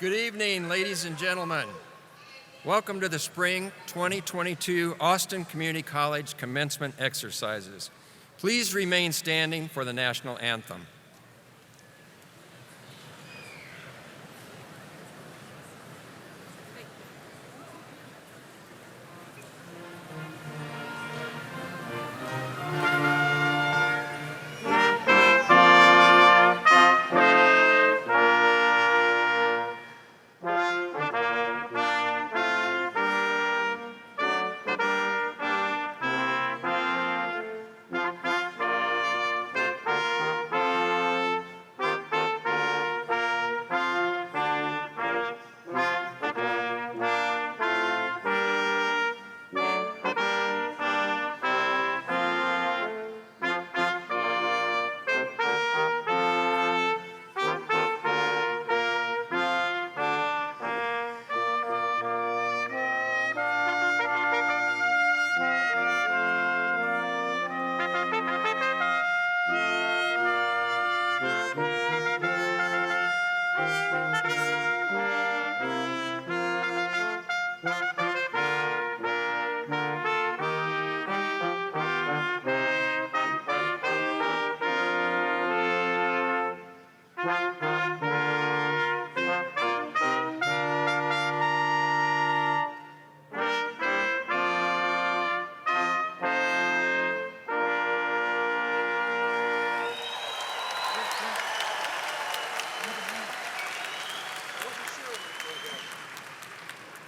Good evening, ladies and gentlemen. Welcome to the Spring 2022 Austin Community College Commencement Exercises. Please remain standing for the national anthem.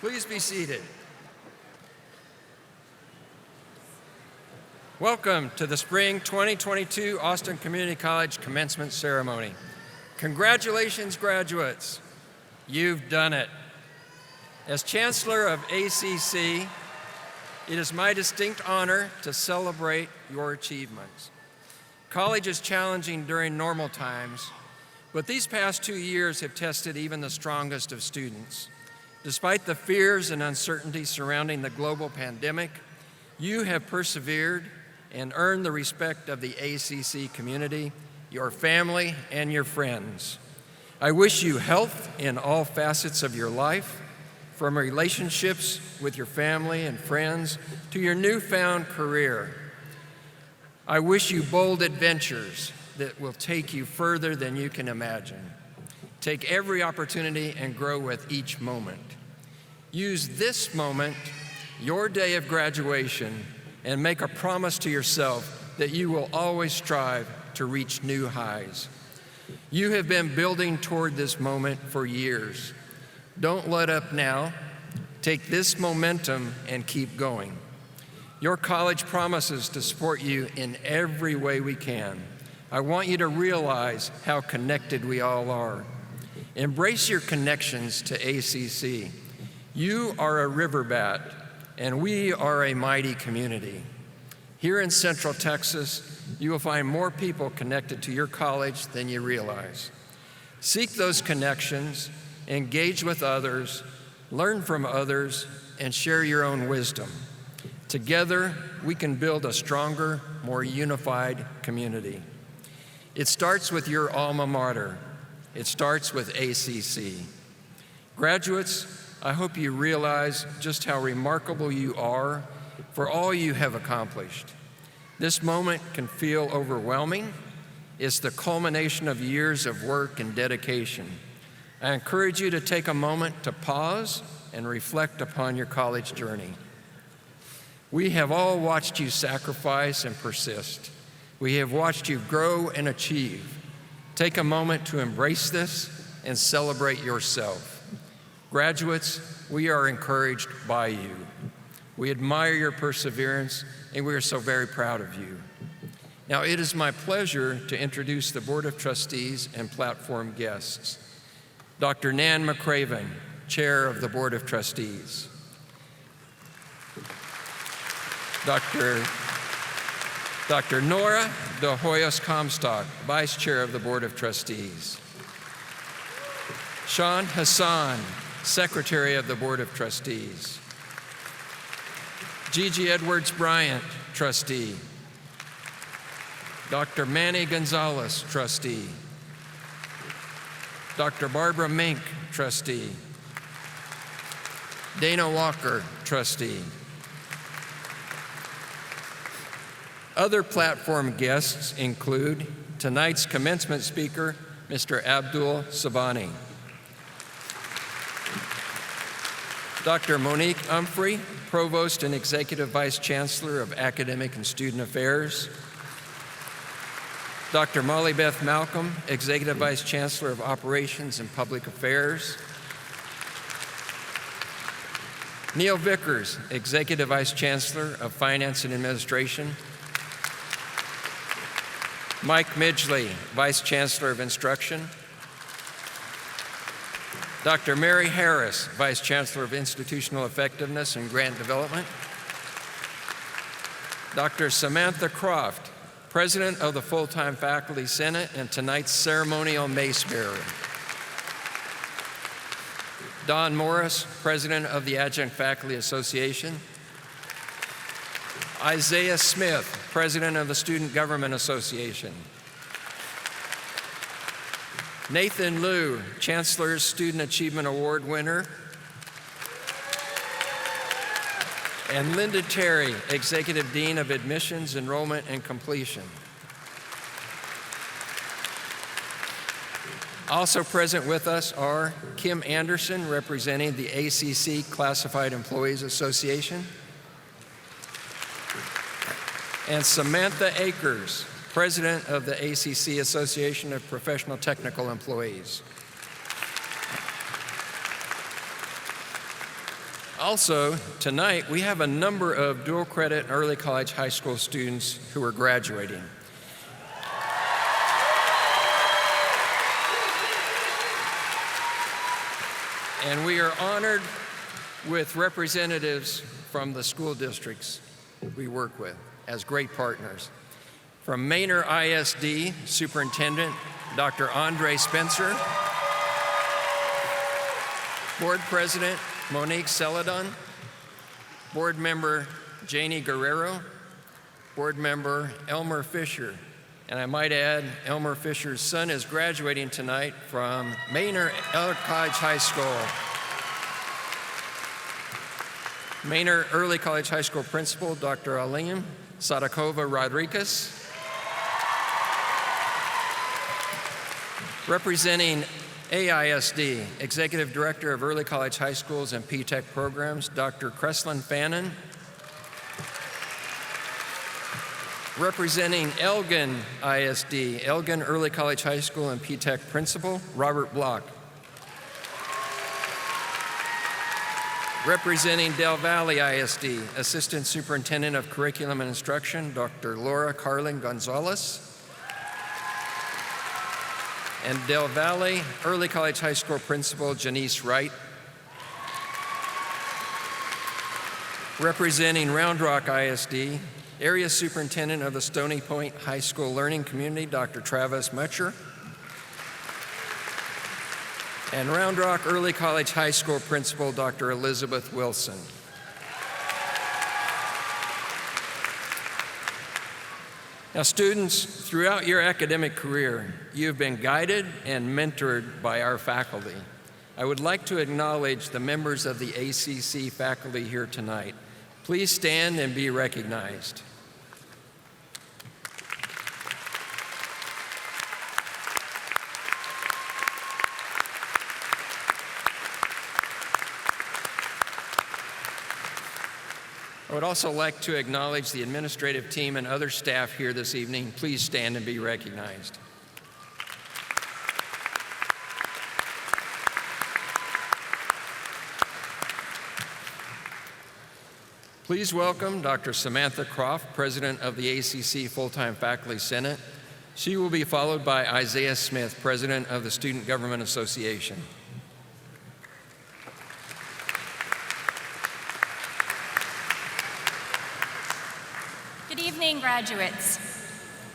Please be seated. Welcome to the Spring 2022 Austin Community College Commencement Ceremony. Congratulations, graduates. You've done it. As Chancellor of ACC, it is my distinct honor to celebrate your achievements. College is challenging during normal times, but these past 2 years have tested even the strongest of students. Despite the fears and uncertainty surrounding the global pandemic, you have persevered and earned the respect of the ACC community, your family, and your friends. I wish you health in all facets of your life, from relationships with your family and friends to your newfound career. I wish you bold adventures that will take you further than you can imagine. Take every opportunity and grow with each moment. Use this moment, your day of graduation, and make a promise to yourself that you will always strive to reach new highs. You have been building toward this moment for years. Don't let up now. Take this momentum and keep going. Your college promises to support you in every way we can. I want you to realize how connected we all are. Embrace your connections to ACC. You are a riverbat, and we are a mighty community. Here in Central Texas, you will find more people connected to your college than you realize. Seek those connections, engage with others, learn from others, and share your own wisdom. Together, we can build a stronger, more unified community. It starts with your alma mater. It starts with ACC. Graduates, I hope you realize just how remarkable you are for all you have accomplished. This moment can feel overwhelming. It's the culmination of years of work and dedication. I encourage you to take a moment to pause and reflect upon your college journey. We have all watched you sacrifice and persist. We have watched you grow and achieve. Take a moment to embrace this and celebrate yourself. Graduates, we are encouraged by you. We admire your perseverance, and we are so very proud of you. Now, it is my pleasure to introduce the Board of Trustees and platform guests. Dr. Nan McCraven, Chair of the Board of Trustees. Dr. Nora de Hoyos Comstock, Vice Chair of the Board of Trustees. Sean Hassan, Secretary of the Board of Trustees. Gigi Edwards Bryant, Trustee. Dr. Manny Gonzalez, Trustee. Dr. Barbara Mink, Trustee. Dana Walker, Trustee. Other platform guests include tonight's commencement speaker, Mr. Abdul Sabani. Dr. Monique Humphrey, Provost and Executive Vice Chancellor of Academic and Student Affairs. Dr. Molly Beth Malcolm, Executive Vice Chancellor of Operations and Public Affairs. Neil Vickers, Executive Vice Chancellor of Finance and Administration. Mike Midgley, Vice Chancellor of Instruction. Dr. Mary Harris, Vice Chancellor of Institutional Effectiveness and Grant Development. Dr. Samantha Croft, President of the Full-Time Faculty Senate and tonight's ceremonial mace bearer. Don Morris, President of the Adjunct Faculty Association. Isaiah Smith, President of the Student Government Association. Nathan Liu, Chancellor's Student Achievement Award winner. And Linda Terry, Executive Dean of Admissions, Enrollment, and Completion. Also present with us are Kim Anderson, representing the ACC Classified Employees Association, and Samantha Akers, President of the ACC Association of Professional Technical Employees. Also, tonight we have a number of dual credit early college high school students who are graduating. And we are honored with representatives from the school districts we work with as great partners. From Manor ISD, Superintendent Dr. Andre Spencer, Board President Monique Celadon, Board Member Janie Guerrero, Board Member Elmer Fisher. And I might add, Elmer Fisher's son is graduating tonight from Manor Early College High School. Manor Early College High School Principal Dr. Aline Sadakova Rodriguez. Representing AISD, Executive Director of Early College High Schools and P-TECH Programs, Dr. Kreslin Fannin. Representing Elgin ISD, Elgin Early College High School and P-TECH Principal, Robert Block. Representing Del Valle ISD, Assistant Superintendent of Curriculum and Instruction, Dr. Laura Carlin Gonzalez. And Del Valle Early College High School Principal, Janice Wright. Representing Round Rock ISD, Area Superintendent of the Stony Point High School Learning Community, Dr. Travis Mutcher. And Round Rock Early College High School Principal, Dr. Elizabeth Wilson. Now, students, throughout your academic career, you've been guided and mentored by our faculty. I would like to acknowledge the members of the ACC faculty here tonight. Please stand and be recognized. I would also like to acknowledge the administrative team and other staff here this evening. Please stand and be recognized. Please welcome Dr. Samantha Croft, President of the ACC Full-Time Faculty Senate. She will be followed by Isaiah Smith, President of the Student Government Association. Good evening, graduates.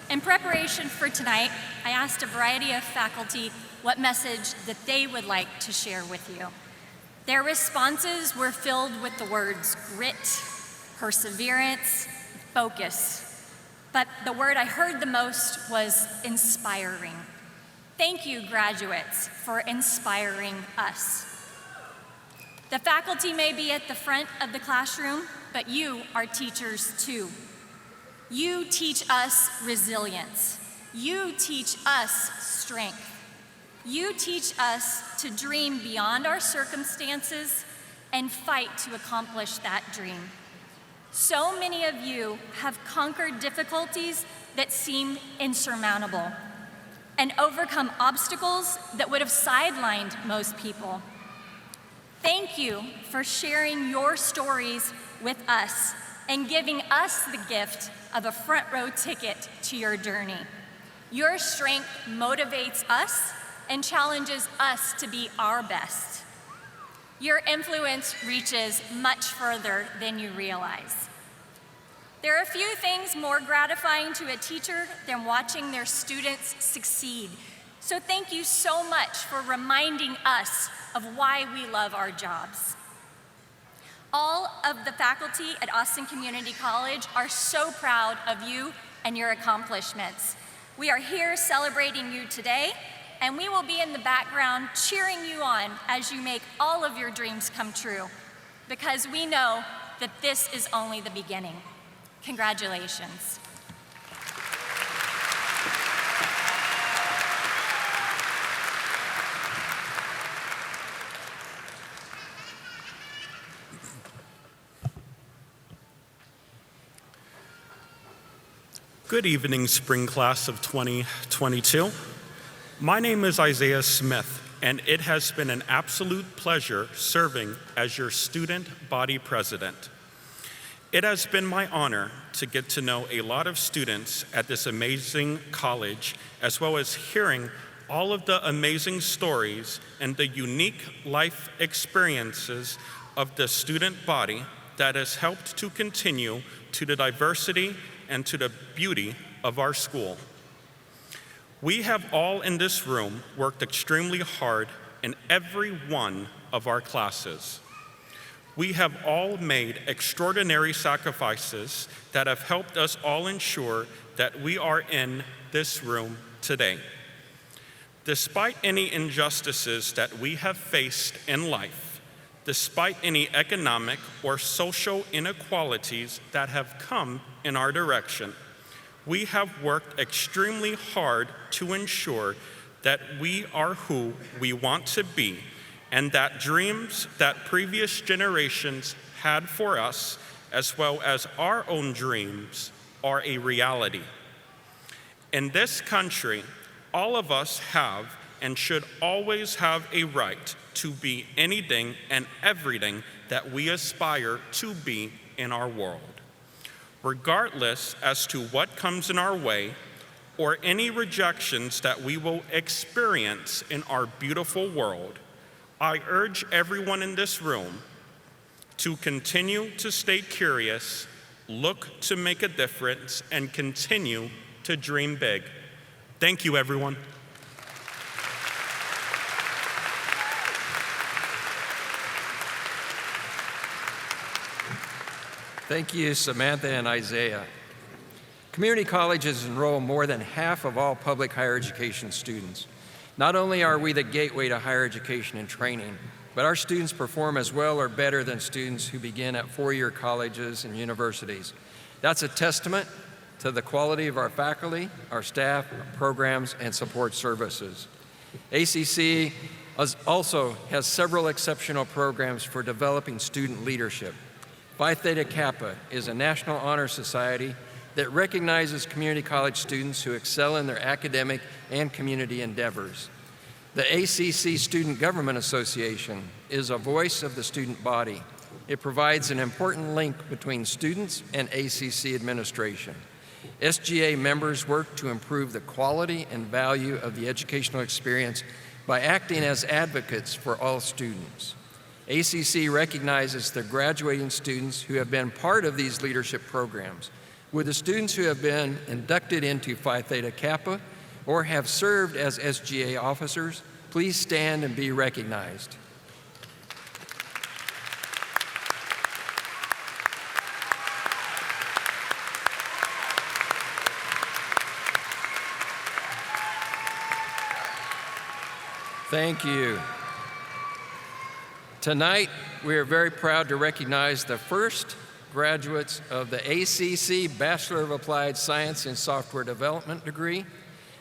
In preparation for tonight, I asked a variety of faculty what message that they would like to share with you. Their responses were filled with the words grit, perseverance, focus. But the word I heard the most was inspiring. Thank you, graduates, for inspiring us. The faculty may be at the front of the classroom, but you are teachers too. You teach us resilience. You teach us strength. You teach us to dream beyond our circumstances and fight to accomplish that dream. So many of you have conquered difficulties that seem insurmountable and overcome obstacles that would have sidelined most people. Thank you for sharing your stories with us and giving us the gift of a front row ticket to your journey. Your strength motivates us and challenges us to be our best. Your influence reaches much further than you realize. There are few things more gratifying to a teacher than watching their students succeed. So thank you so much for reminding us of why we love our jobs. All of the faculty at Austin Community College are so proud of you and your accomplishments. We are here celebrating you today, and we will be in the background cheering you on as you make all of your dreams come true, because we know that this is only the beginning. Congratulations. Good evening, spring class of 2022. My name is Isaiah Smith. and it has been an absolute pleasure serving as your student body president. It has been my honor to get to know a lot of students at this amazing college, as well as hearing all of the amazing stories and the unique life experiences of the student body that has helped to continue to the diversity and to the beauty of our school. We have all in this room worked extremely hard in every one of our classes. We have all made extraordinary sacrifices that have helped us all ensure that we are in this room today. Despite any injustices that we have faced in life, despite any economic or social inequalities that have come in our direction, we have worked extremely hard to ensure that we are who we want to be, and that dreams that previous generations had for us, as well as our own dreams, are a reality. In this country, all of us have and should always have a right to be anything and everything that we aspire to be in our world. Regardless as to what comes in our way or any rejections that we will experience in our beautiful world, I urge everyone in this room to continue to stay curious, look to make a difference, and continue to dream big. Thank you, everyone. Thank you, Samantha and Isaiah. Community colleges enroll more than half of all public higher education students. Not only are we the gateway to higher education and training, but our students perform as well or better than students who begin at four-year colleges and universities. That's a testament to the quality of our faculty, our staff, our programs, and support services. ACC also has several exceptional programs for developing student leadership. Phi Theta Kappa is a national honor society that recognizes community college students who excel in their academic and community endeavors. The ACC Student Government Association is a voice of the student body. It provides an important link between students and ACC administration. SGA members work to improve the quality and value of the educational experience by acting as advocates for all students. ACC recognizes the graduating students who have been part of these leadership programs. Would the students who have been inducted into Phi Theta Kappa or have served as SGA officers please stand and be recognized? Thank you. Tonight, we are very proud to recognize the first graduates of the ACC Bachelor of Applied Science in Software Development degree.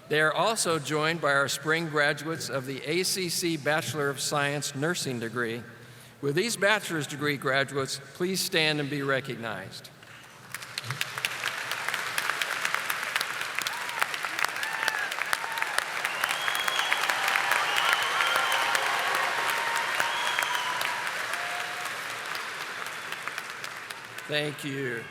They are also joined by our spring graduates of the ACC Bachelor of Science Nursing degree. Will these bachelor's degree graduates please stand and be recognized? Thank you.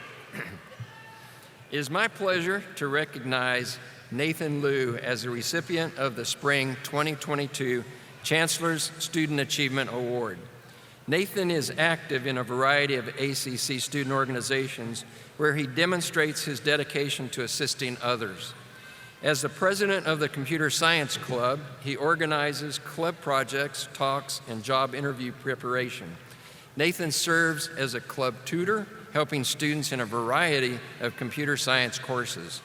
It is my pleasure to recognize Nathan Liu as the recipient of the Spring 2022 Chancellor's Student Achievement Award. Nathan is active in a variety of ACC student organizations where he demonstrates his dedication to assisting others. As the president of the Computer Science Club, he organizes club projects, talks, and job interview preparation. Nathan serves as a club tutor, helping students in a variety of computer science courses.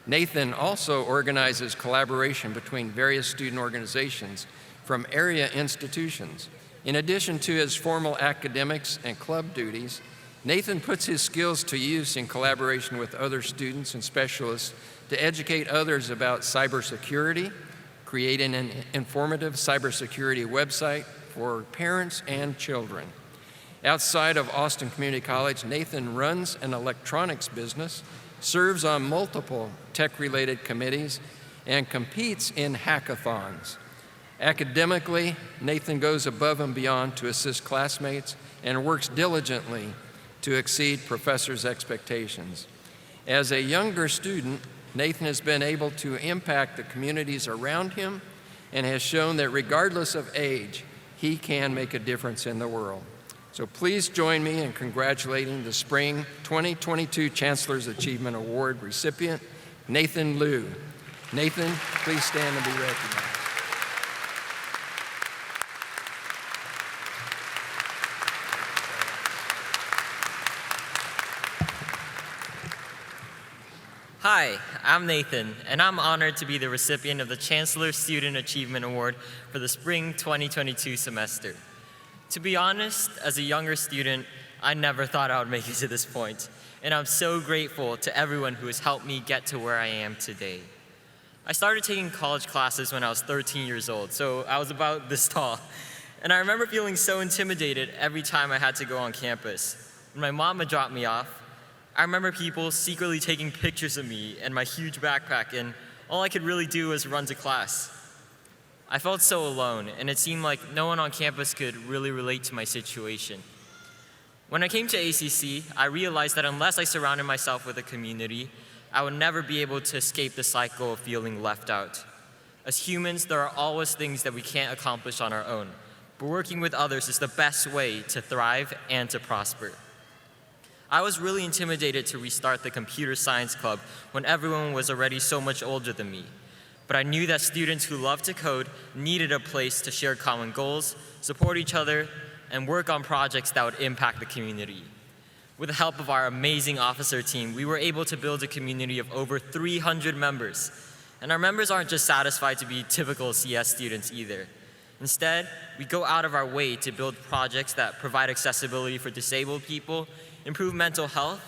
Nathan also organizes collaboration between various student organizations from area institutions. In addition to his formal academics and club duties, Nathan puts his skills to use in collaboration with other students and specialists to educate others about cybersecurity, creating an informative cybersecurity website for parents and children. Outside of Austin Community College, Nathan runs an electronics business, serves on multiple tech-related committees, and competes in hackathons. Academically, Nathan goes above and beyond to assist classmates and works diligently to exceed professors' expectations. As a younger student, Nathan has been able to impact the communities around him and has shown that regardless of age, he can make a difference in the world. So please join me in congratulating the Spring 2022 Chancellor's Achievement Award recipient, Nathan Liu. Nathan, please stand and be recognized. Hi, I'm Nathan, and I'm honored to be the recipient of the Chancellor Student Achievement Award for the Spring 2022 semester. To be honest, as a younger student, I never thought I would make it to this point, and I'm so grateful to everyone who has helped me get to where I am today. I started taking college classes when I was 13 years old, so I was about this tall, and I remember feeling so intimidated every time I had to go on campus. When my mom would drop me off, I remember people secretly taking pictures of me and my huge backpack, and all I could really do was run to class. I felt so alone, and it seemed like no one on campus could really relate to my situation. When I came to ACC, I realized that unless I surrounded myself with a community, I would never be able to escape the cycle of feeling left out. As humans, there are always things that we can't accomplish on our own, but working with others is the best way to thrive and to prosper. I was really intimidated to restart the computer science club when everyone was already so much older than me. But I knew that students who love to code needed a place to share common goals, support each other, and work on projects that would impact the community. With the help of our amazing officer team, we were able to build a community of over 300 members. And our members aren't just satisfied to be typical CS students either. Instead, we go out of our way to build projects that provide accessibility for disabled people, improve mental health,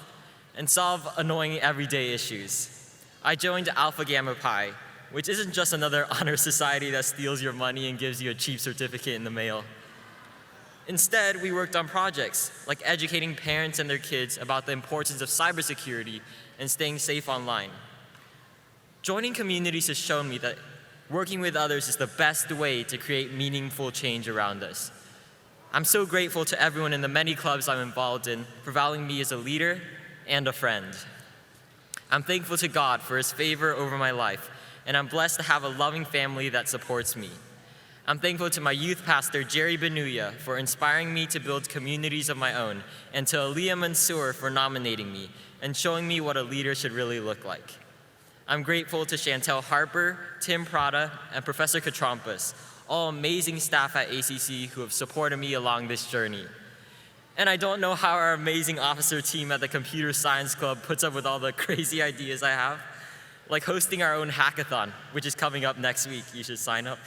and solve annoying everyday issues. I joined Alpha Gamma Pi, which isn't just another honor society that steals your money and gives you a cheap certificate in the mail. Instead, we worked on projects like educating parents and their kids about the importance of cybersecurity and staying safe online. Joining communities has shown me that working with others is the best way to create meaningful change around us. I'm so grateful to everyone in the many clubs I'm involved in for valuing me as a leader and a friend. I'm thankful to God for His favor over my life, and I'm blessed to have a loving family that supports me. I'm thankful to my youth pastor, Jerry Benuya, for inspiring me to build communities of my own, and to Aliyah Mansour for nominating me and showing me what a leader should really look like. I'm grateful to Chantel Harper, Tim Prada, and Professor Katrampas, all amazing staff at ACC who have supported me along this journey. And I don't know how our amazing officer team at the Computer Science Club puts up with all the crazy ideas I have, like hosting our own hackathon, which is coming up next week. You should sign up.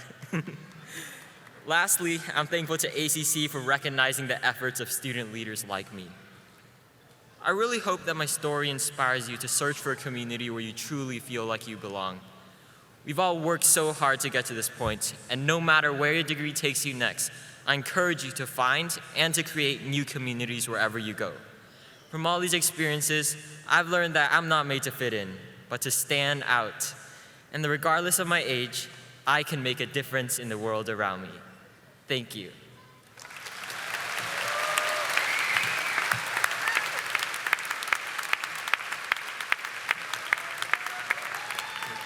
Lastly, I'm thankful to ACC for recognizing the efforts of student leaders like me. I really hope that my story inspires you to search for a community where you truly feel like you belong. We've all worked so hard to get to this point, and no matter where your degree takes you next, I encourage you to find and to create new communities wherever you go. From all these experiences, I've learned that I'm not made to fit in, but to stand out. And that regardless of my age, I can make a difference in the world around me. Thank you.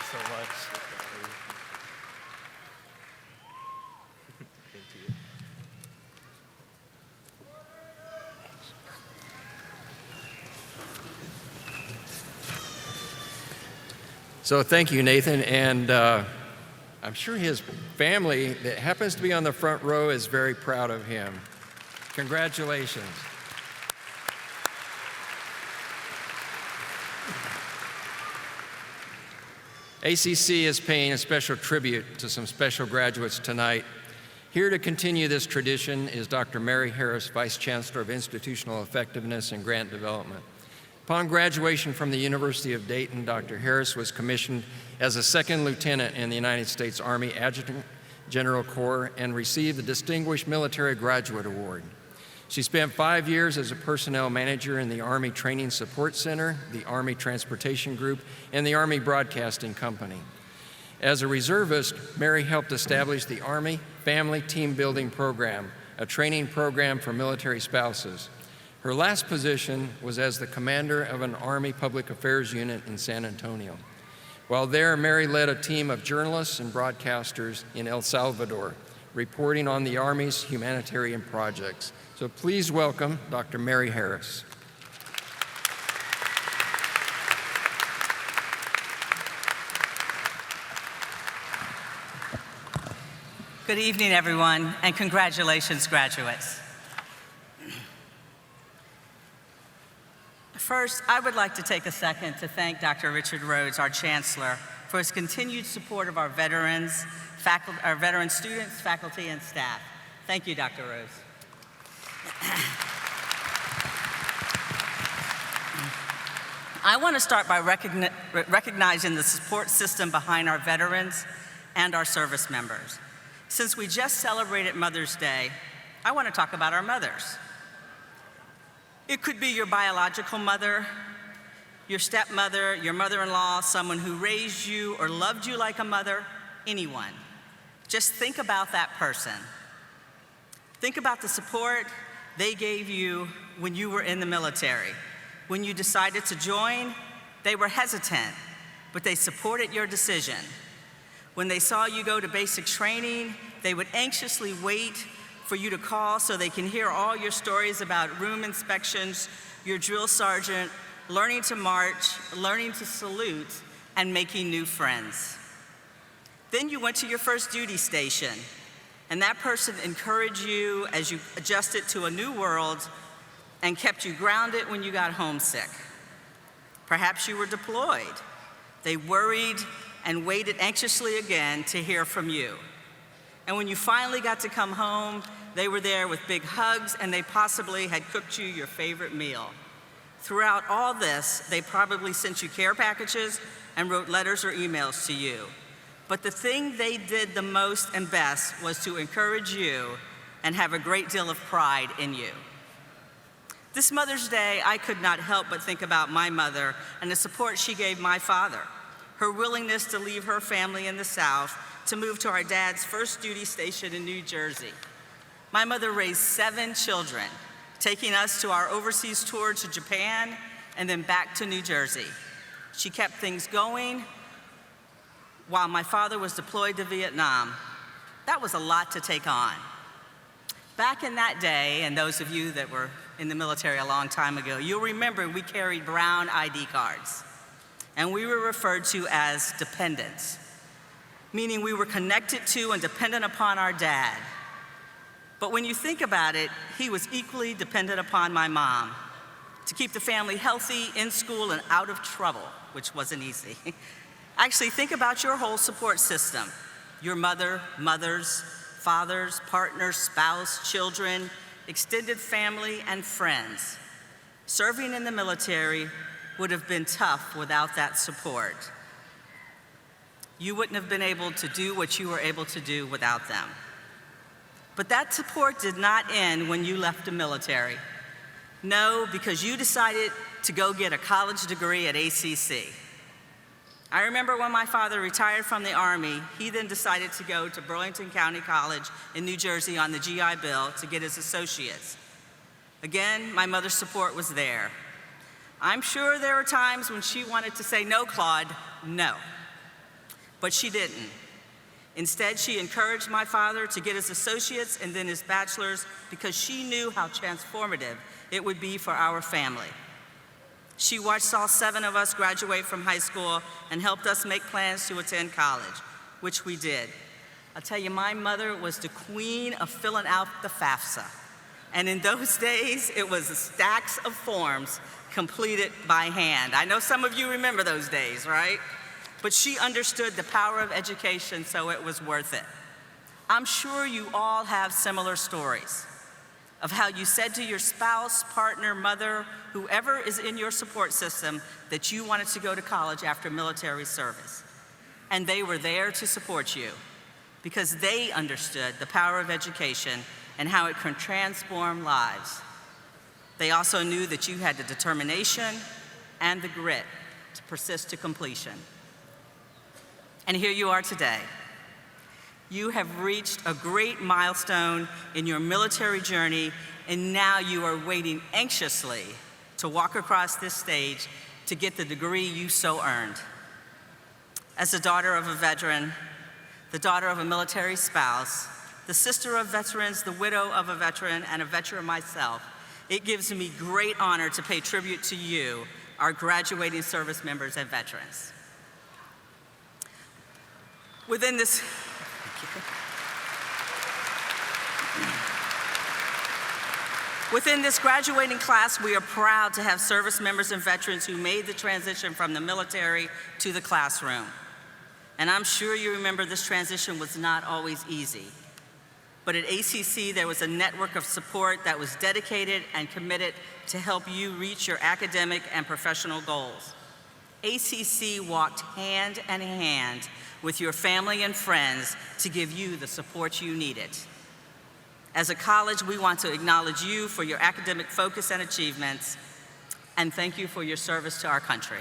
So much. Thank you. So thank you, Nathan, and I'm sure his family that happens to be on the front row is very proud of him. Congratulations. ACC is paying a special tribute to some special graduates tonight. Here to continue this tradition is Dr. Mary Harris, Vice Chancellor of Institutional Effectiveness and Grant Development. Upon graduation from the University of Dayton, Dr. Harris was commissioned as a second lieutenant in the United States Army Adjutant General Corps and received the Distinguished Military Graduate Award. She spent 5 years as a personnel manager in the Army Training Support Center, the Army Transportation Group, and the Army Broadcasting Company. As a reservist, Mary helped establish the Army Family Team Building Program, a training program for military spouses. Her last position was as the commander of an Army Public Affairs unit in San Antonio. While there, Mary led a team of journalists and broadcasters in El Salvador, reporting on the Army's humanitarian projects. So please welcome Dr. Mary Harris. Good evening, everyone, and congratulations, graduates. First, I would like to take a second to thank Dr. Richard Rhodes, our Chancellor, for his continued support of our veterans, our veteran students, faculty, and staff. Thank you, Dr. Rhodes. I want to start by recognizing the support system behind our veterans and our service members. Since we just celebrated Mother's Day, I want to talk about our mothers. It could be your biological mother, your stepmother, your mother-in-law, someone who raised you or loved you like a mother, anyone. Just think about that person. Think about the support they gave you when you were in the military. When you decided to join, they were hesitant, but they supported your decision. When they saw you go to basic training, they would anxiously wait for you to call so they can hear all your stories about room inspections, your drill sergeant, learning to march, learning to salute, and making new friends. Then you went to your first duty station, and that person encouraged you as you adjusted to a new world and kept you grounded when you got homesick. Perhaps you were deployed. They worried and waited anxiously again to hear from you. And when you finally got to come home, they were there with big hugs, and they possibly had cooked you your favorite meal. Throughout all this, they probably sent you care packages and wrote letters or emails to you. But the thing they did the most and best was to encourage you and have a great deal of pride in you. This Mother's Day, I could not help but think about my mother and the support she gave my father. Her willingness to leave her family in the South to move to our dad's first duty station in New Jersey. My mother raised 7 children, taking us to our overseas tour to Japan and then back to New Jersey. She kept things going while my father was deployed to Vietnam. That was a lot to take on. Back in that day, and those of you that were in the military a long time ago, you'll remember we carried brown ID cards. And we were referred to as dependents, meaning we were connected to and dependent upon our dad. But when you think about it, he was equally dependent upon my mom to keep the family healthy, in school, and out of trouble, which wasn't easy. Actually, think about your whole support system. Your mother, mothers, fathers, partners, spouse, children, extended family, and friends. Serving in the military would have been tough without that support. You wouldn't have been able to do what you were able to do without them. But that support did not end when you left the military. No, because you decided to go get a college degree at ACC. I remember when my father retired from the Army, he then decided to go to Burlington County College in New Jersey on the GI Bill to get his associates. Again, my mother's support was there. I'm sure there were times when she wanted to say, "No, Claude, no." But she didn't. Instead, she encouraged my father to get his associates and then his bachelor's because she knew how transformative it would be for our family. She watched all 7 of us graduate from high school and helped us make plans to attend college, which we did. I'll tell you, my mother was the queen of filling out the FAFSA. And in those days, it was stacks of forms completed by hand. I know some of you remember those days, right? But she understood the power of education, so it was worth it. I'm sure you all have similar stories of how you said to your spouse, partner, mother, whoever is in your support system, that you wanted to go to college after military service. And they were there to support you because they understood the power of education and how it can transform lives. They also knew that you had the determination and the grit to persist to completion. And here you are today. You have reached a great milestone in your military journey, and now you are waiting anxiously to walk across this stage to get the degree you so earned. As the daughter of a veteran, the daughter of a military spouse, the sister of veterans, the widow of a veteran, and a veteran myself, it gives me great honor to pay tribute to you, our graduating service members and veterans. Within this graduating class, we are proud to have service members and veterans who made the transition from the military to the classroom. And I'm sure you remember this transition was not always easy. But at ACC, there was a network of support that was dedicated and committed to help you reach your academic and professional goals. ACC walked hand in hand with your family and friends to give you the support you needed. As a college, we want to acknowledge you for your academic focus and achievements, and thank you for your service to our country.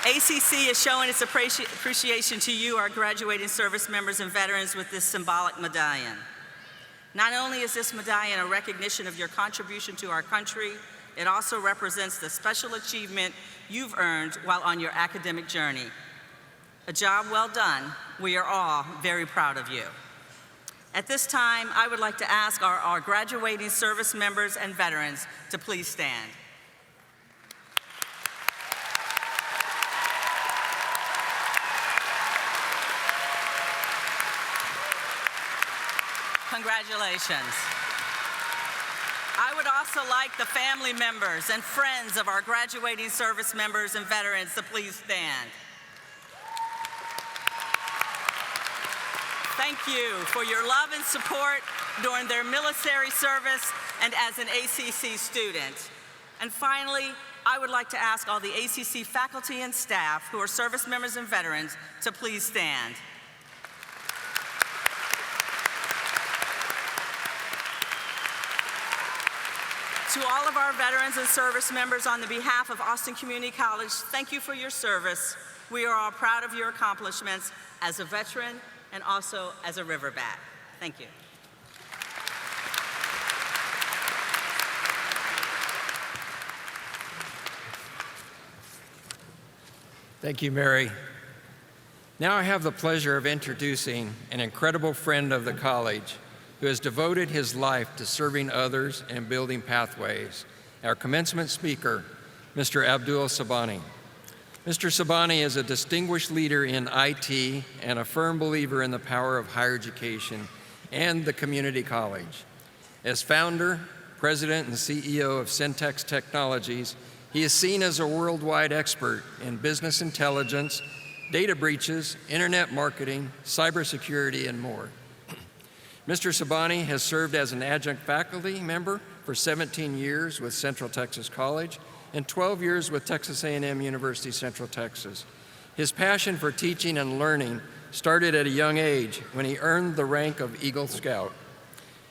ACC is showing its appreciation to you, our graduating service members and veterans, with this symbolic medallion. Not only is this medallion a recognition of your contribution to our country, it also represents the special achievement you've earned while on your academic journey. A job well done. We are all very proud of you. At this time, I would like to ask our graduating service members and veterans to please stand. Congratulations. I would also like the family members and friends of our graduating service members and veterans to please stand. Thank you for your love and support during their military service and as an ACC student. And finally, I would like to ask all the ACC faculty and staff who are service members and veterans to please stand. To all of our veterans and service members, on the behalf of Austin Community College, thank you for your service. We are all proud of your accomplishments as a veteran and also as a riverbat. Thank you. Thank you, Mary. Now I have the pleasure of introducing an incredible friend of the college who has devoted his life to serving others and building pathways, our commencement speaker, Mr. Abdul Sabani. Mr. Sabani is a distinguished leader in IT and a firm believer in the power of higher education and the community college. As founder, president, and CEO of Syntex Technologies, he is seen as a worldwide expert in business intelligence, data breaches, internet marketing, cybersecurity, and more. Mr. Sabani has served as an adjunct faculty member for 17 years with Central Texas College and 12 years with Texas A&M University Central Texas. His passion for teaching and learning started at a young age when he earned the rank of Eagle Scout.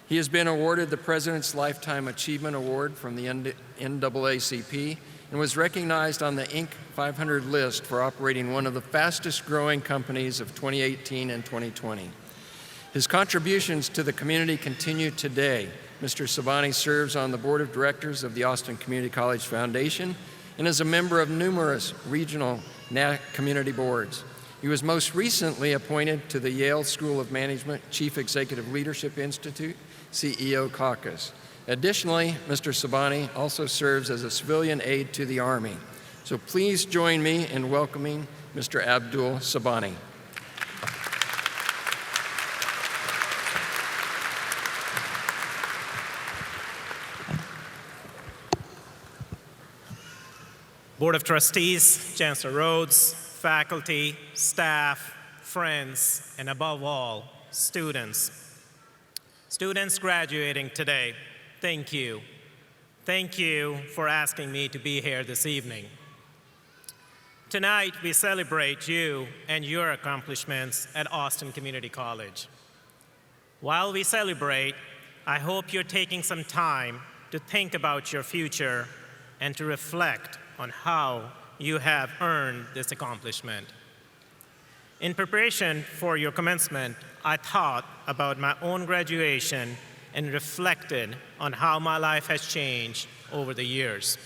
He has been awarded the President's Lifetime Achievement Award from the NAACP and was recognized on the Inc. 500 list for operating one of the fastest growing companies of 2018 and 2020. His contributions to the community continue today. Mr. Sabani serves on the board of directors of the Austin Community College Foundation and is a member of numerous regional community boards. He was most recently appointed to the Yale School of Management Chief Executive Leadership Institute CEO Caucus. Additionally, Mr. Sabani also serves as a civilian aide to the Army. So please join me in welcoming Mr. Abdul Sabani. Board of Trustees, Chancellor Rhodes, faculty, staff, friends, and above all, students. Students graduating today, thank you. Thank you for asking me to be here this evening. Tonight, we celebrate you and your accomplishments at Austin Community College. While we celebrate, I hope you're taking some time to think about your future and to reflect on how you have earned this accomplishment. In preparation for your commencement, I thought about my own graduation and reflected on how my life has changed over the years.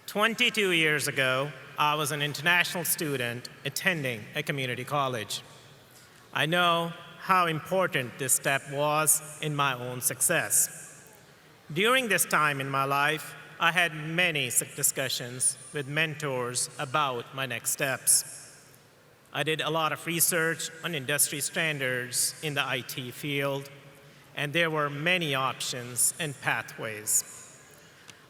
22 years ago, I was an international student attending a community college. I know how important this step was in my own success. During this time in my life, I had many discussions with mentors about my next steps. I did a lot of research on industry standards in the IT field, and there were many options and pathways.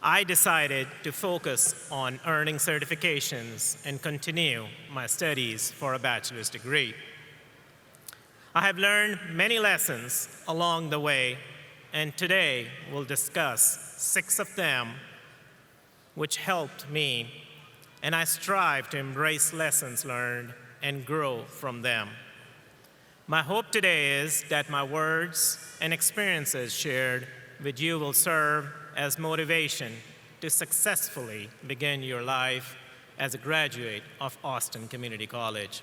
I decided to focus on earning certifications and continue my studies for a bachelor's degree. I have learned many lessons along the way, and today we'll discuss 6 of them which helped me, and I strive to embrace lessons learned and grow from them. My hope today is that my words and experiences shared with you will serve as motivation to successfully begin your life as a graduate of Austin Community College.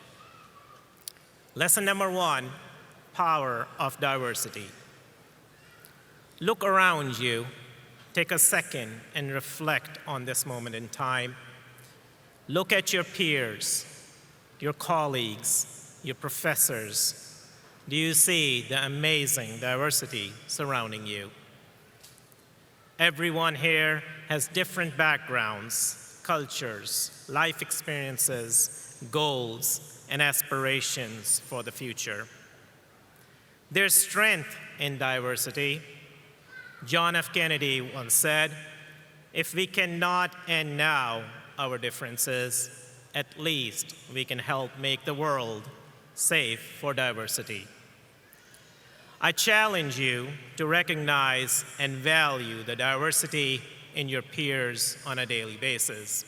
Lesson number 1, power of diversity. Look around you, take a second and reflect on this moment in time. Look at your peers, your colleagues, your professors. Do you see the amazing diversity surrounding you? Everyone here has different backgrounds, cultures, life experiences, goals, and aspirations for the future. There's strength in diversity. John F. Kennedy once said, "If we cannot end now our differences, at least we can help make the world safe for diversity." I challenge you to recognize and value the diversity in your peers on a daily basis.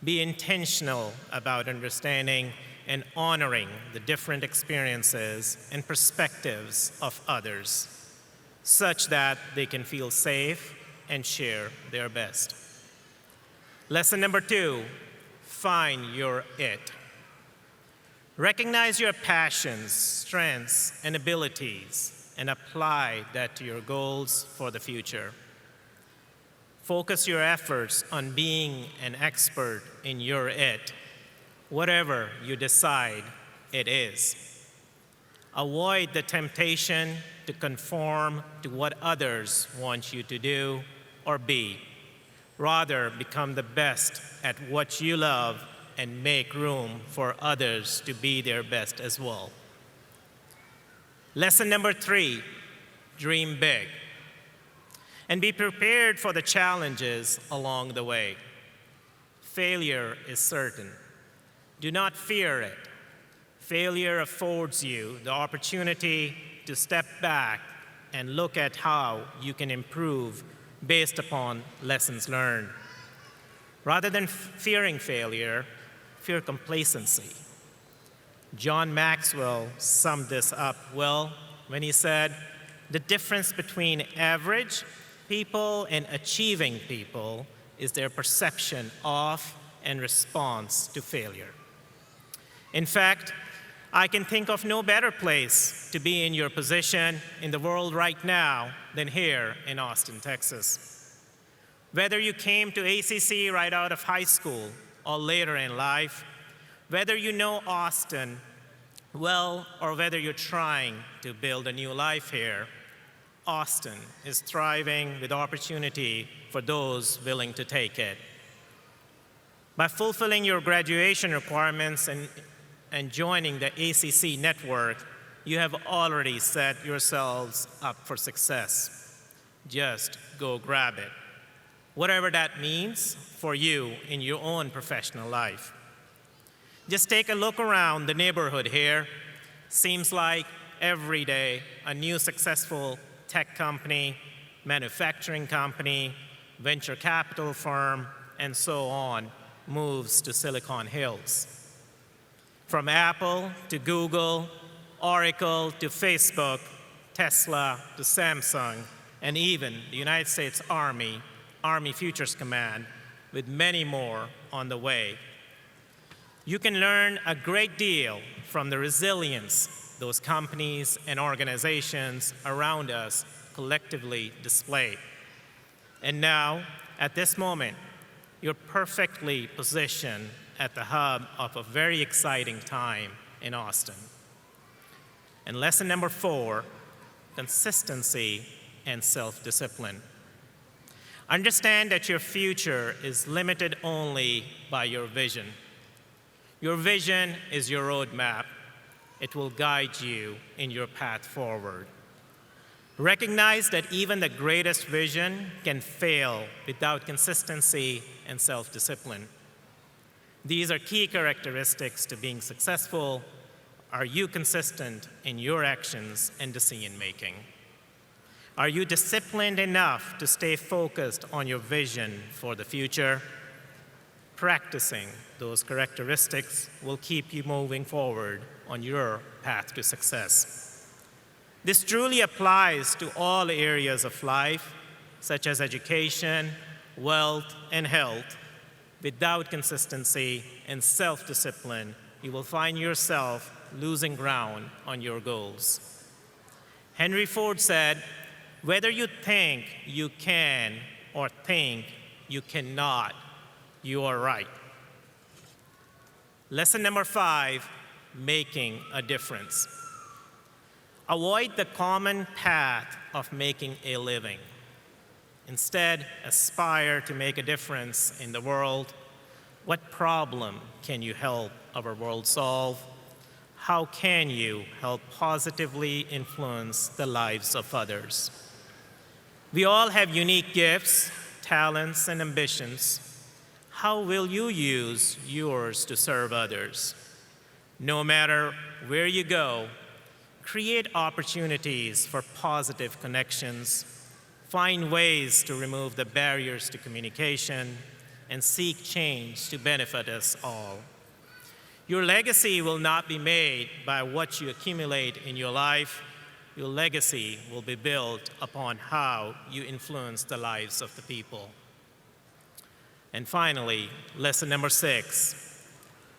Be intentional about understanding and honoring the different experiences and perspectives of others, such that they can feel safe and share their best. Lesson number 2, find your it. Recognize your passions, strengths, and abilities, and apply that to your goals for the future. Focus your efforts on being an expert in your it, whatever you decide it is. Avoid the temptation to conform to what others want you to do or be. Rather, become the best at what you love and make room for others to be their best as well. Lesson number 3, dream big. And be prepared for the challenges along the way. Failure is certain. Do not fear it. Failure affords you the opportunity to step back and look at how you can improve based upon lessons learned. Rather than fearing failure, fear complacency. John Maxwell summed this up well when he said, "The difference between average people and achieving people is their perception of and response to failure." In fact, I can think of no better place to be in your position in the world right now than here in Austin, Texas. Whether you came to ACC right out of high school or later in life, whether you know Austin well or whether you're trying to build a new life here, Austin is thriving with opportunity for those willing to take it. By fulfilling your graduation requirements and joining the ACC network, you have already set yourselves up for success. Just go grab it, whatever that means for you in your own professional life. Just take a look around the neighborhood here. Seems like every day a new successful tech company, manufacturing company, venture capital firm, and so on moves to Silicon Hills. From Apple to Google, Oracle to Facebook, Tesla to Samsung, and even the United States Army, Army Futures Command, with many more on the way. You can learn a great deal from the resilience those companies and organizations around us collectively display. And now, at this moment, you're perfectly positioned at the hub of a very exciting time in Austin. And lesson number 4, consistency and self-discipline. Understand that your future is limited only by your vision. Your vision is your roadmap. It will guide you in your path forward. Recognize that even the greatest vision can fail without consistency and self-discipline. These are key characteristics to being successful. Are you consistent in your actions and decision-making? Are you disciplined enough to stay focused on your vision for the future? Practicing those characteristics will keep you moving forward on your path to success. This truly applies to all areas of life, such as education, wealth, and health. Without consistency and self-discipline, you will find yourself losing ground on your goals. Henry Ford said, "Whether you think you can or think you cannot, you are right." Lesson number 5, making a difference. Avoid the common path of making a living. Instead, aspire to make a difference in the world. What problem can you help our world solve? How can you help positively influence the lives of others? We all have unique gifts, talents, and ambitions. How will you use yours to serve others? No matter where you go, create opportunities for positive connections, find ways to remove the barriers to communication, and seek change to benefit us all. Your legacy will not be made by what you accumulate in your life. Your legacy will be built upon how you influence the lives of the people. And finally, lesson number 6,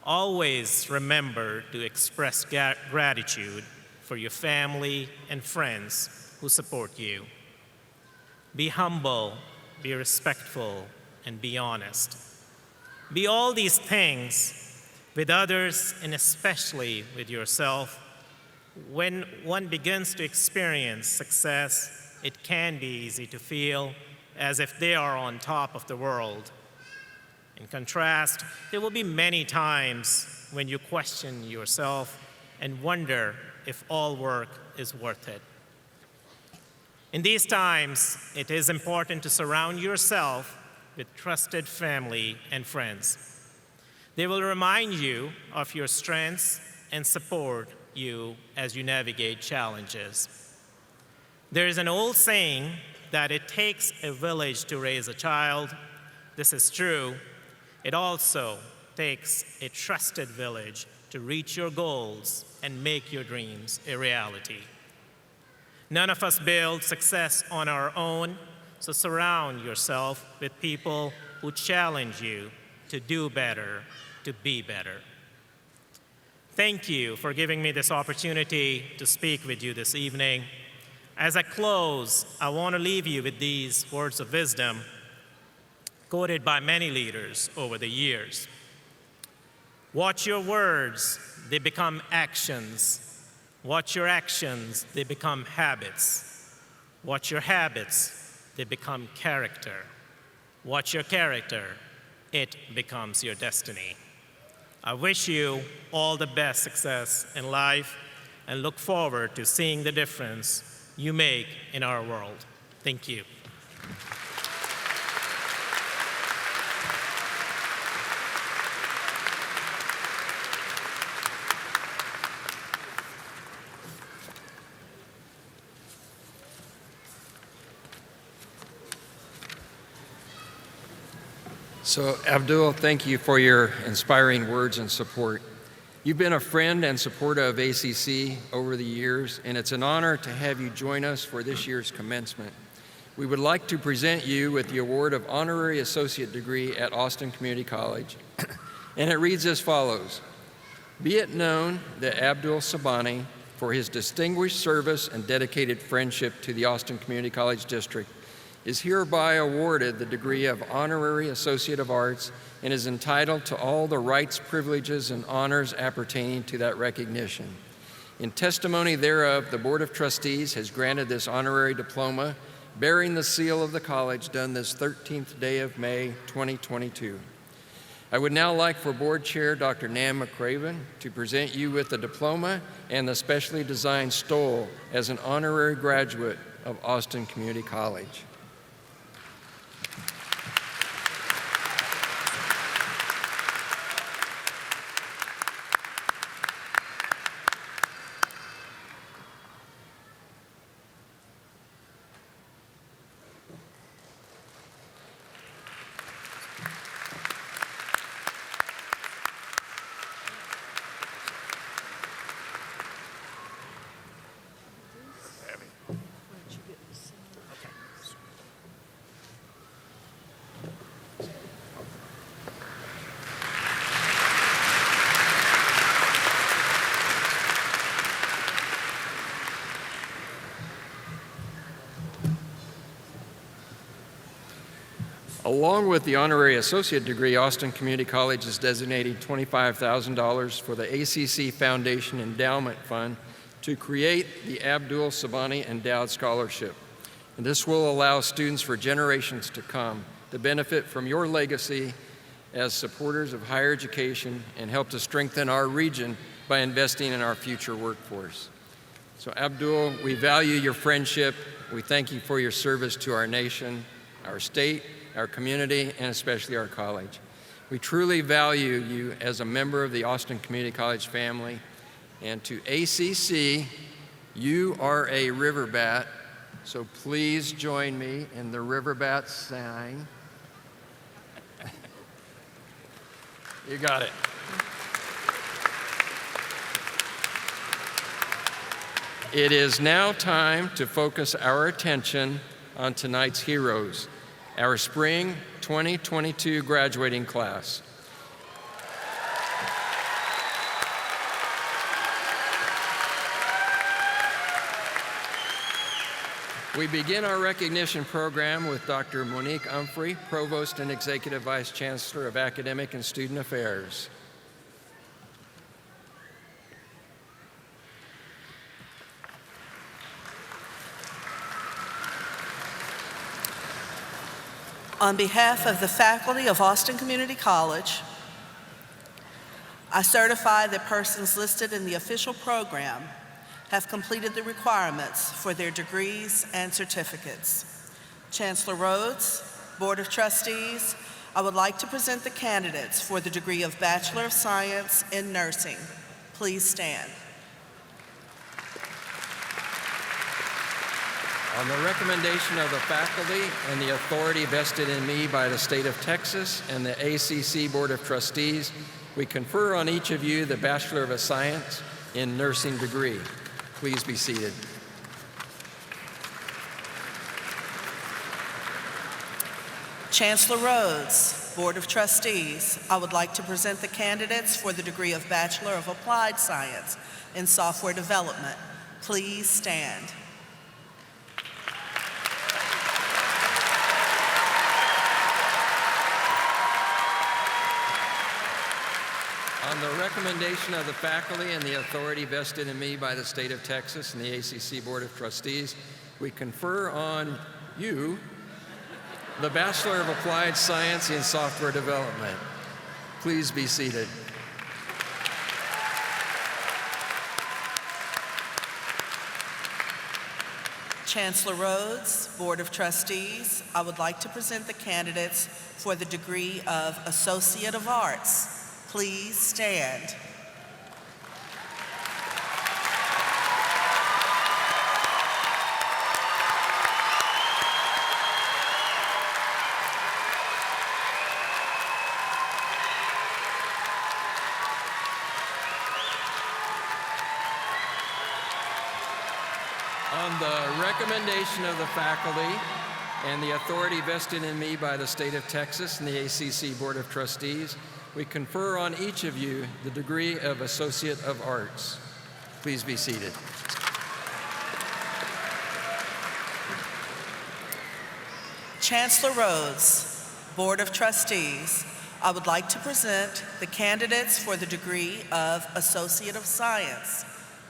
always remember to express gratitude for your family and friends who support you. Be humble, be respectful, and be honest. Be all these things with others and especially with yourself. When one begins to experience success, it can be easy to feel as if they are on top of the world. In contrast, there will be many times when you question yourself and wonder if all work is worth it. In these times, it is important to surround yourself with trusted family and friends. They will remind you of your strengths and support you as you navigate challenges. There is an old saying that it takes a village to raise a child. This is true. It also takes a trusted village to reach your goals and make your dreams a reality. None of us build success on our own, so surround yourself with people who challenge you to do better, to be better. Thank you for giving me this opportunity to speak with you this evening. As I close, I want to leave you with these words of wisdom quoted by many leaders over the years. Watch your words, they become actions. Watch your actions, they become habits. Watch your habits, they become character. Watch your character, it becomes your destiny. I wish you all the best success in life and look forward to seeing the difference you make in our world. Thank you. So, Abdul, thank you for your inspiring words and support. You've been a friend and supporter of ACC over the years, and it's an honor to have you join us for this year's commencement. we would like to present you with the award of Honorary Associate Degree at Austin Community College. And it reads as follows. Be it known that Abdul Sabani, for his distinguished service and dedicated friendship to the Austin Community College District, is hereby awarded the degree of Honorary Associate of Arts and is entitled to all the rights, privileges, and honors appertaining to that recognition. In testimony thereof, the Board of Trustees has granted this honorary diploma bearing the seal of the college done this 13th day of May, 2022. I would now like for Board Chair Dr. Nan McCraven to present you with the diploma and the specially designed stole as an honorary graduate of Austin Community College. Along with the honorary associate degree, Austin Community College is designating $25,000 for the ACC Foundation Endowment Fund to create the Abdul Sabani Endowed Scholarship. And this will allow students for generations to come to benefit from your legacy as supporters of higher education and help to strengthen our region by investing in our future workforce. So Abdul, we value your friendship. We thank you for your service to our nation, our state, our community, and especially our college. We truly value you as a member of the Austin Community College family. And to ACC, you are a river bat, so please join me in the river bat sign. You got it. It is now time to focus our attention on tonight's heroes, our spring 2022 graduating class. We begin our recognition program with Dr. Monique Humphrey, Provost and Executive Vice Chancellor of Academic and Student Affairs. On behalf of the faculty of Austin Community College, I certify that persons listed in the official program have completed the requirements for their degrees and certificates. Chancellor Rhodes, Board of Trustees, I would like to present the candidates for the degree of Bachelor of Science in Nursing. Please stand. On the recommendation of the faculty and the authority vested in me by the state of Texas and the ACC Board of Trustees, we confer on each of you the Bachelor of Science in Nursing degree. Please be seated. Chancellor Rhodes, Board of Trustees, I would like to present the candidates for the degree of Bachelor of Applied Science in Software Development. Please stand. On the recommendation of the faculty and the authority vested in me by the state of Texas and the ACC Board of Trustees, we confer on you the Bachelor of Applied Science in Software Development. Please be seated. Chancellor Rhodes, Board of Trustees, I would like to present the candidates for the degree of Associate of Arts. Please stand. On the recommendation of the faculty and the authority vested in me by the state of Texas and the ACC Board of Trustees, we confer on each of you the degree of Associate of Arts. Please be seated. Chancellor Rhodes, Board of Trustees, I would like to present the candidates for the degree of Associate of Science.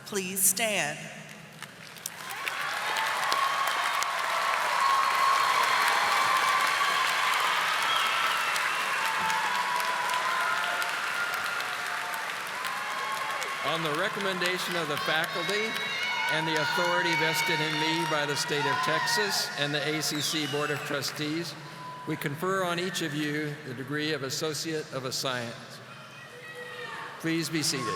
Please stand. On the recommendation of the faculty and the authority vested in me by the state of Texas and the ACC Board of Trustees, we confer on each of you the degree of Associate of a Science. Please be seated.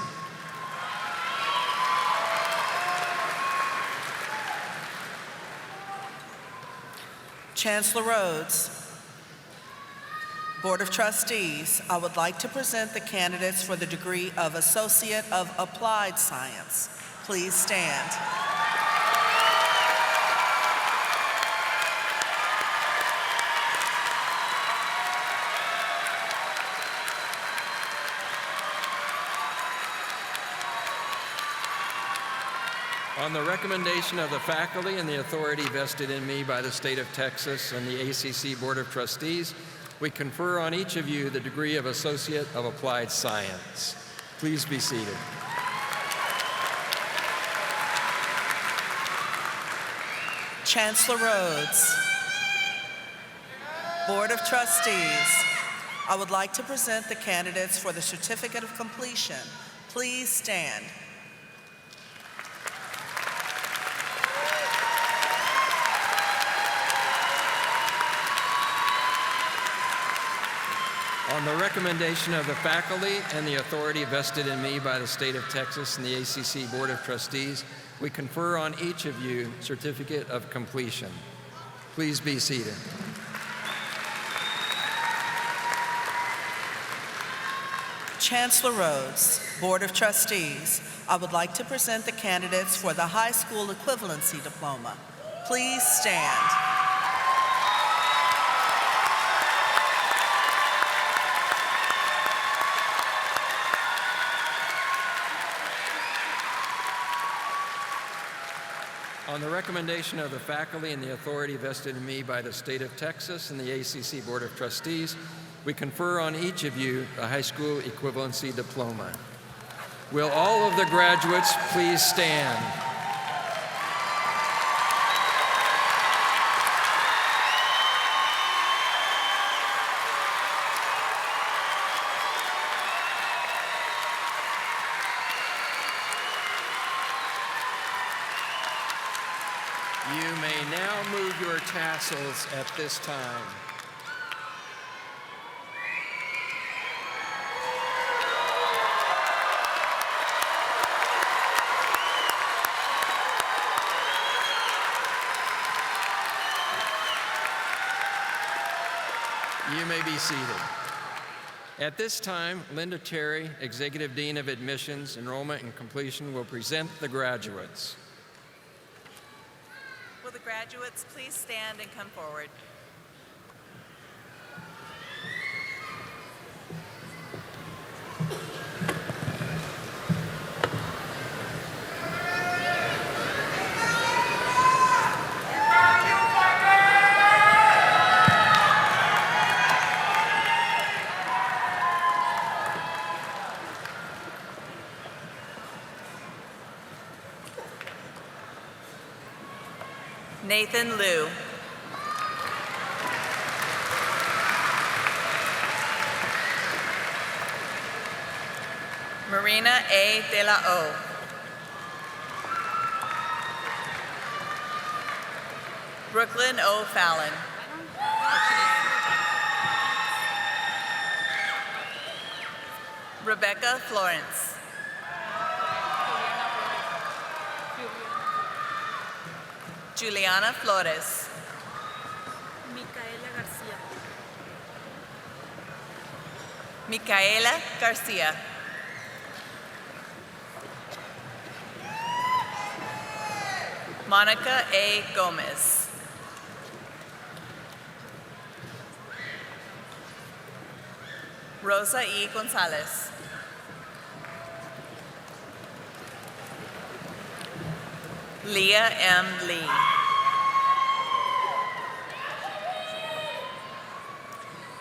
Chancellor Rhodes, Board of Trustees, I would like to present the candidates for the degree of Associate of Applied Science. Please stand. On the recommendation of the faculty and the authority vested in me by the state of Texas and the ACC Board of Trustees, we confer on each of you the degree of Associate of Applied Science. Please be seated. Chancellor Rhodes, Board of Trustees, I would like to present the candidates for the Certificate of Completion. Please stand. On the recommendation of the faculty and the authority vested in me by the state of Texas and the ACC Board of Trustees, we confer on each of you Certificate of Completion. Please be seated. Chancellor Rhodes, Board of Trustees, I would like to present the candidates for the High School Equivalency Diploma. Please stand. On the recommendation of the faculty and the authority vested in me by the state of Texas and the ACC Board of Trustees, we confer on each of you a high school equivalency diploma. Will all of the graduates please stand? You may now move your tassels at this time. You may be seated. At this time, Linda Terry, Executive Dean of Admissions, Enrollment, and Completion, will present the graduates. Will the graduates please stand and come forward? Nathan Liu. Marina A. De La O. Brooklyn O. Fallon. Rebecca Florence. Juliana Flores. Micaela Garcia. Monica A. Gomez. Rosa E. Gonzalez. Leah M. Lee.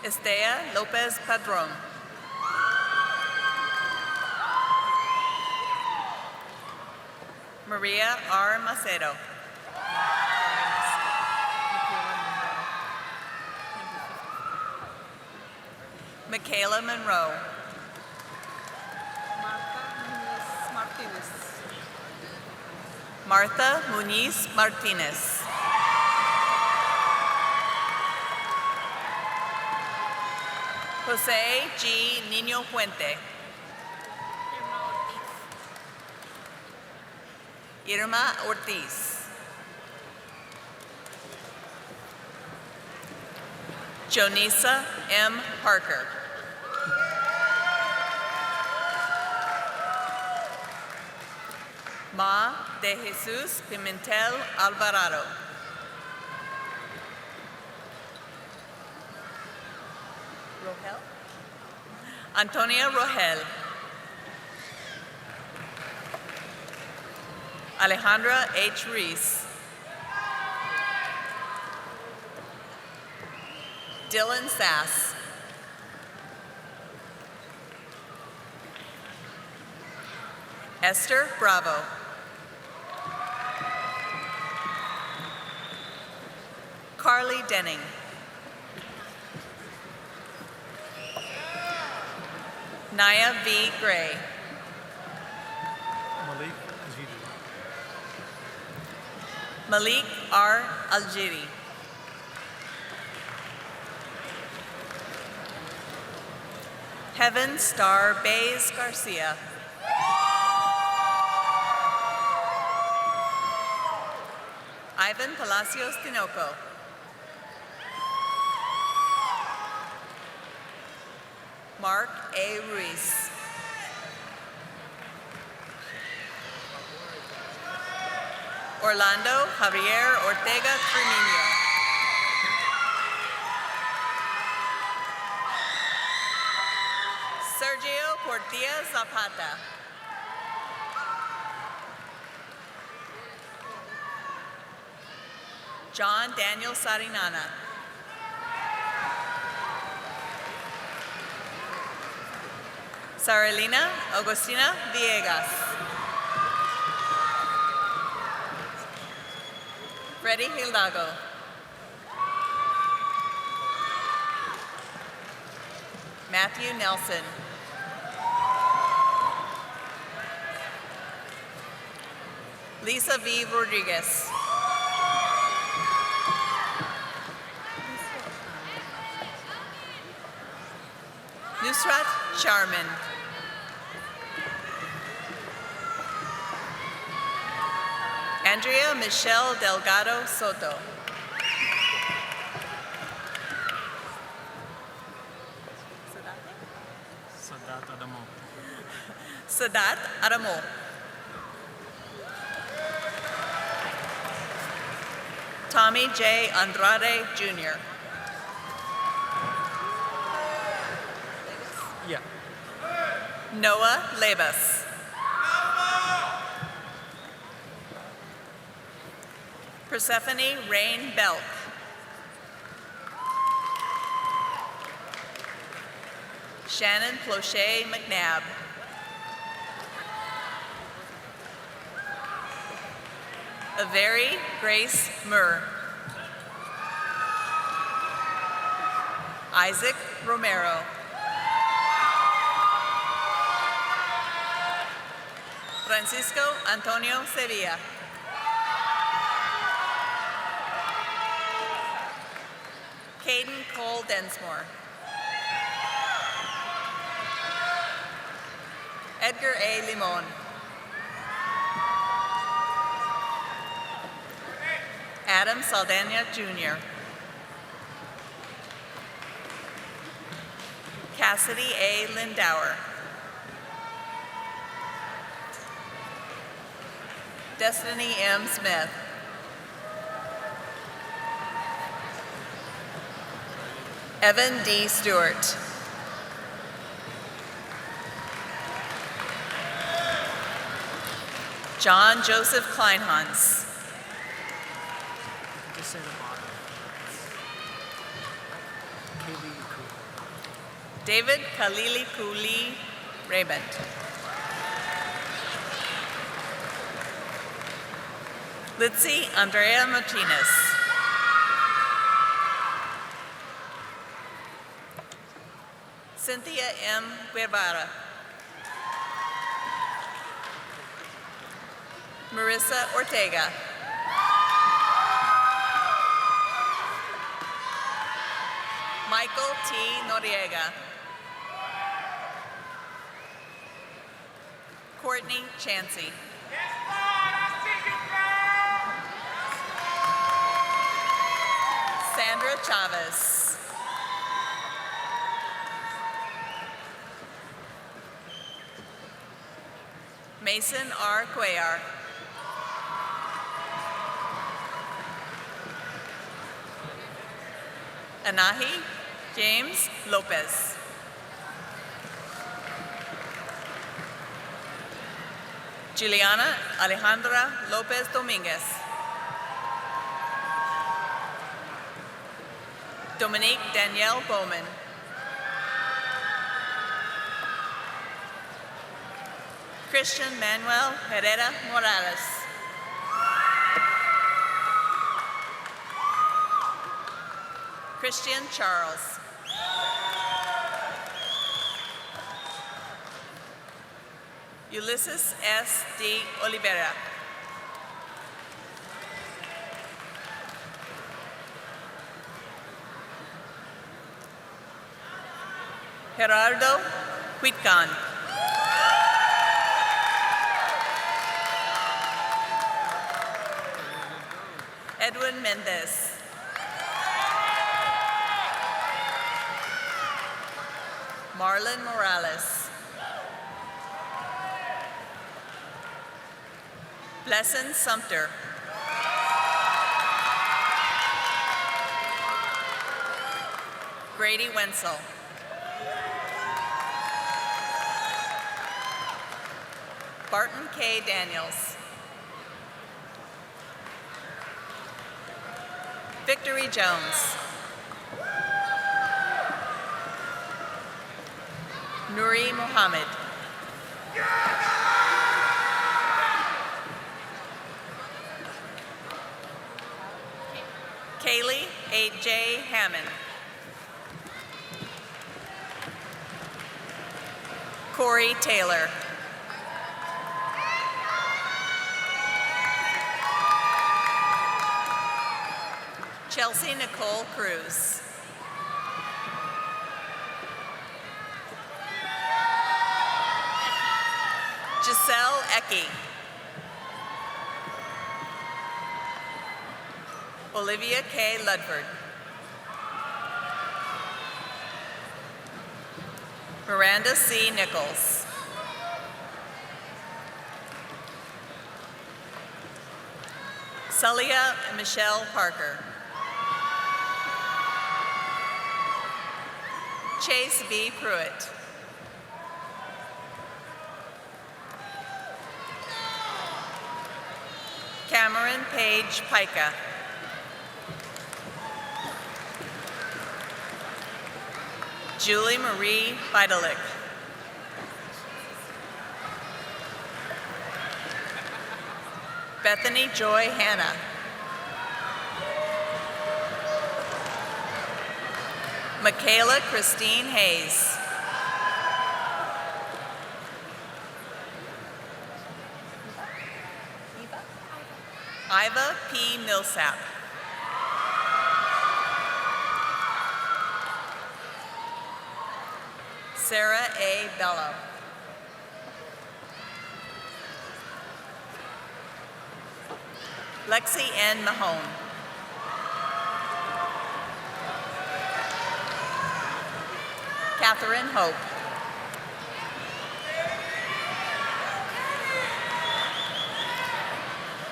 Estea Lopez Padron. Maria R. Macedo. Michaela Monroe. Martha Muniz Martinez. Jose G. Niño Puente. Irma Ortiz. Jonisa M. Parker. Ma de Jesus Pimentel Alvarado. Rogel? Antonia Rogel. Alejandra H. Reese. Dylan Sass. Esther Bravo. Carly Denning. Naya V. Gray. Malik R. Algiri. Heaven Star Bays Garcia. Ivan Palacios Tinoco. Mark A. Ruiz. Orlando Javier Ortega Tremino. Sergio Portilla Zapata. John Daniel Sarinana. Saralina Agustina Villegas. Freddie Hidalgo. Matthew Nelson. Lisa V. Rodriguez. Nusrat Charman. Andrea Michelle Delgado Soto. Sadat Adamo. Tommy J. Andrade Jr. Yeah. Noah Labus. Persephone Rain Belk. Shannon Plochet McNabb. Avery Grace Murr. Isaac Romero. Francisco Antonio Sevilla. Caden Cole Densmore. Edgar A. Limon. Adam Saldana Jr. Cassidy A. Lindauer. Destiny M. Smith. Evan D. Stewart. John Joseph Kleinhans. David Kalili Kuli Rabent. Litzy Andrea Martinez. Cynthia M. Guevara. Marissa Ortega. Michael T. Noriega. Courtney Chansey. Sandra Chavez. Mason R. Cuellar. Anahi James Lopez. Juliana Alejandra Lopez Dominguez. Dominique Danielle Bowman. Christian Manuel Herrera Morales. Christian Charles. Ulysses S. D. Oliveira. Gerardo Huitcan. Edwin Mendez. Marlon Morales. Blesson Sumter. Grady Wenzel. Barton K. Daniels. Victory Jones. Nuri Mohammed. Kaylee A.J. Hammond. Corey Taylor. Chelsea Nicole Cruz. Giselle Ecke. Olivia K. Ludford. Miranda C. Nichols. Celia Michelle Parker. Chase B. Pruitt. Cameron Page Pica. Julie Marie Vitalik. Bethany Joy Hanna. Michaela Christine Hayes. Iva P. Millsap. Sarah A. Bello. Lexi N. Mahone. Catherine Hope.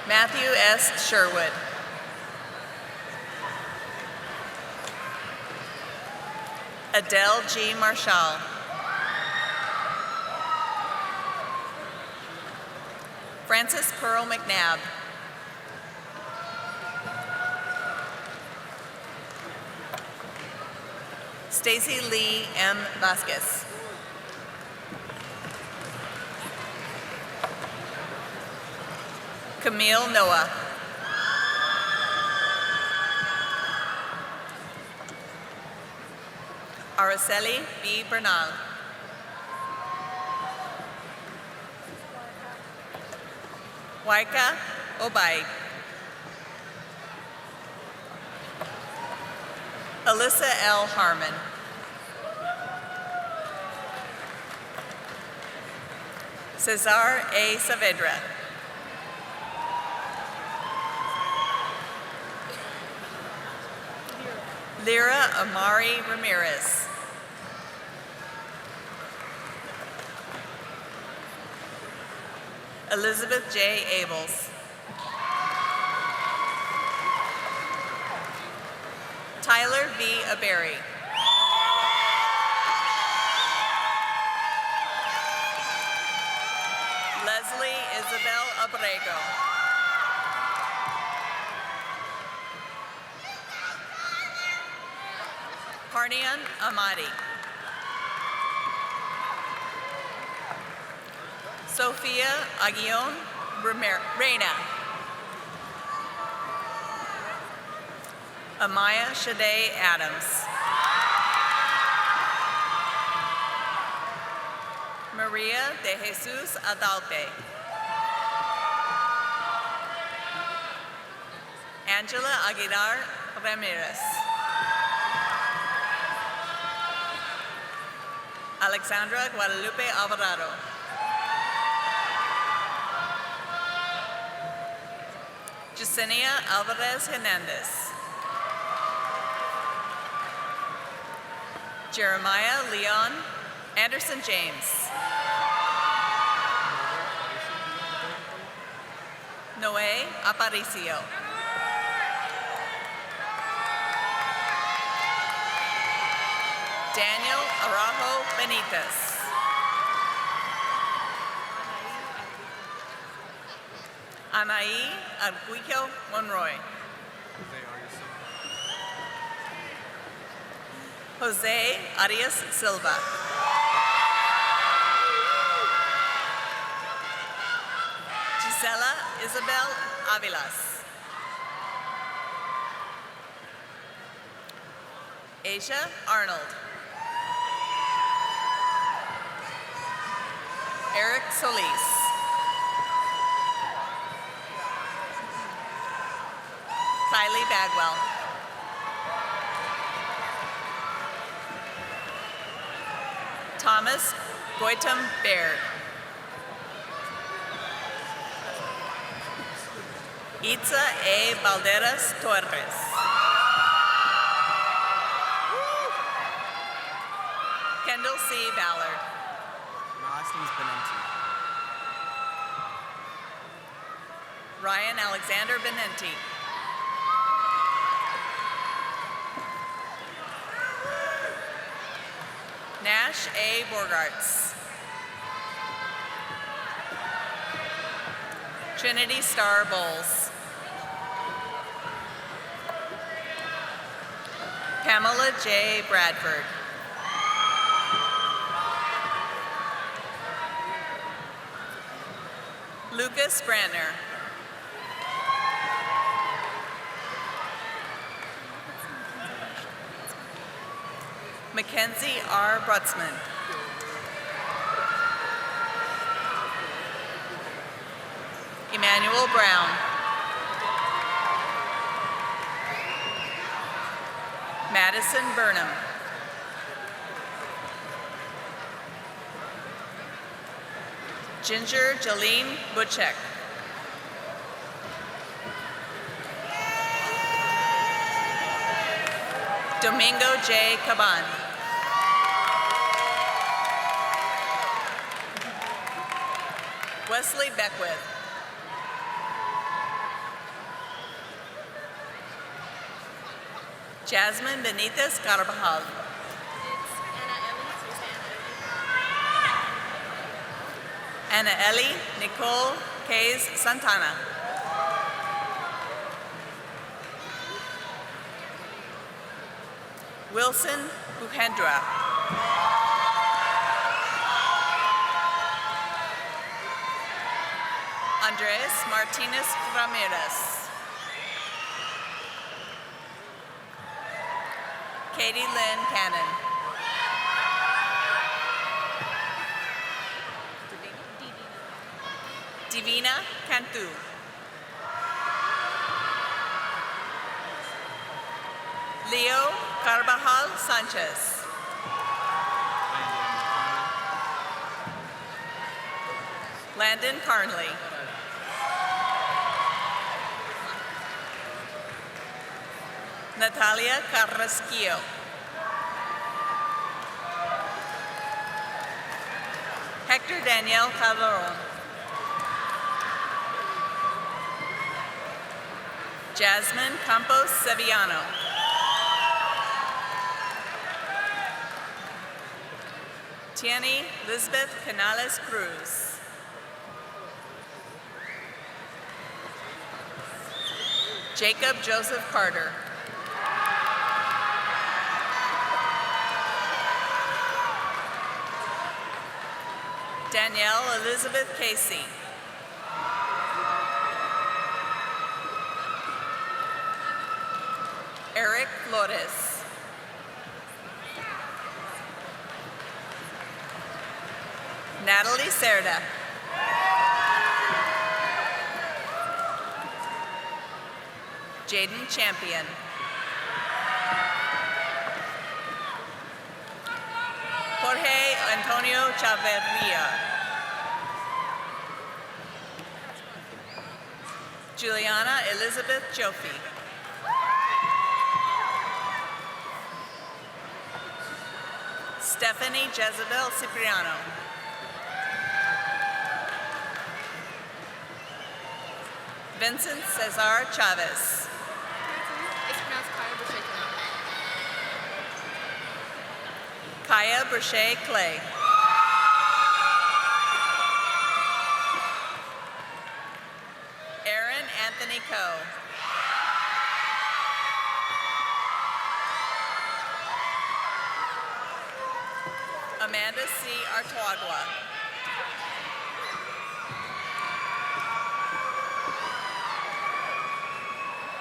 Matthew S. Sherwood. Adele G. Marshall. Frances Pearl McNabb. Stacy Lee M. Vasquez. Camille Noah. Araceli B. Bernal. Waika Obai. Alyssa L. Harmon. Cesar A. Saavedra. Lyra Amari Ramirez. Elizabeth J. Abels. Tyler V. Aberry. Leslie Isabel Abrego. Parnian Amadi. Sophia Aguillon Reina. Amaya Shade Adams. Maria de Jesus Adalpe. Angela Aguilar Ramirez. Alexandra Guadalupe Alvarado. Yesenia Alvarez Hernandez. Jeremiah Leon Anderson James. Noé Aparicio. Daniel Araujo Benitez. Anaí Arguello Monroy. Jose Arias Silva. Gisela Isabel Avilas. Asia Arnold. Eric Solis. Kylie Bagwell. Thomas Goitam Baird. Itza A. Balderas Torres. Kendall C. Ballard. My last name's Benenti. Ryan Alexander Benenti. Nash A. Borgarts. Trinity Star Bowles. Pamela J. Bradford. Lucas Brandner. Mackenzie R. Brutzman. Emmanuel Brown. Madison Burnham. Ginger Jolene Butchek. Domingo J. Caban. Wesley Beckwith. Jasmine Benitez Carvajal. Anna Ellie Nicole Kays Santana. Wilson Buhendra. Andres Martinez Ramirez. Katie Lynn Cannon. Divina Cantu. Leo Carvajal Sanchez. Landon Carnley. Natalia Carrasquillo. Hector Daniel Calderon. Jasmine Campos Sevillano. Tiani Lisbeth Canales Cruz. Jacob Joseph Carter. Danielle Elizabeth Casey. Eric Flores. Natalie Cerda. Jaden Champion. Jorge Antonio Chavarria. Juliana Elizabeth Joffe. Stephanie Jezebel Cipriano. Vincent Cesar Chavez. It's pronounced Kaya Brochet Clay. Aaron Anthony Coe. Amanda C. Artuagua.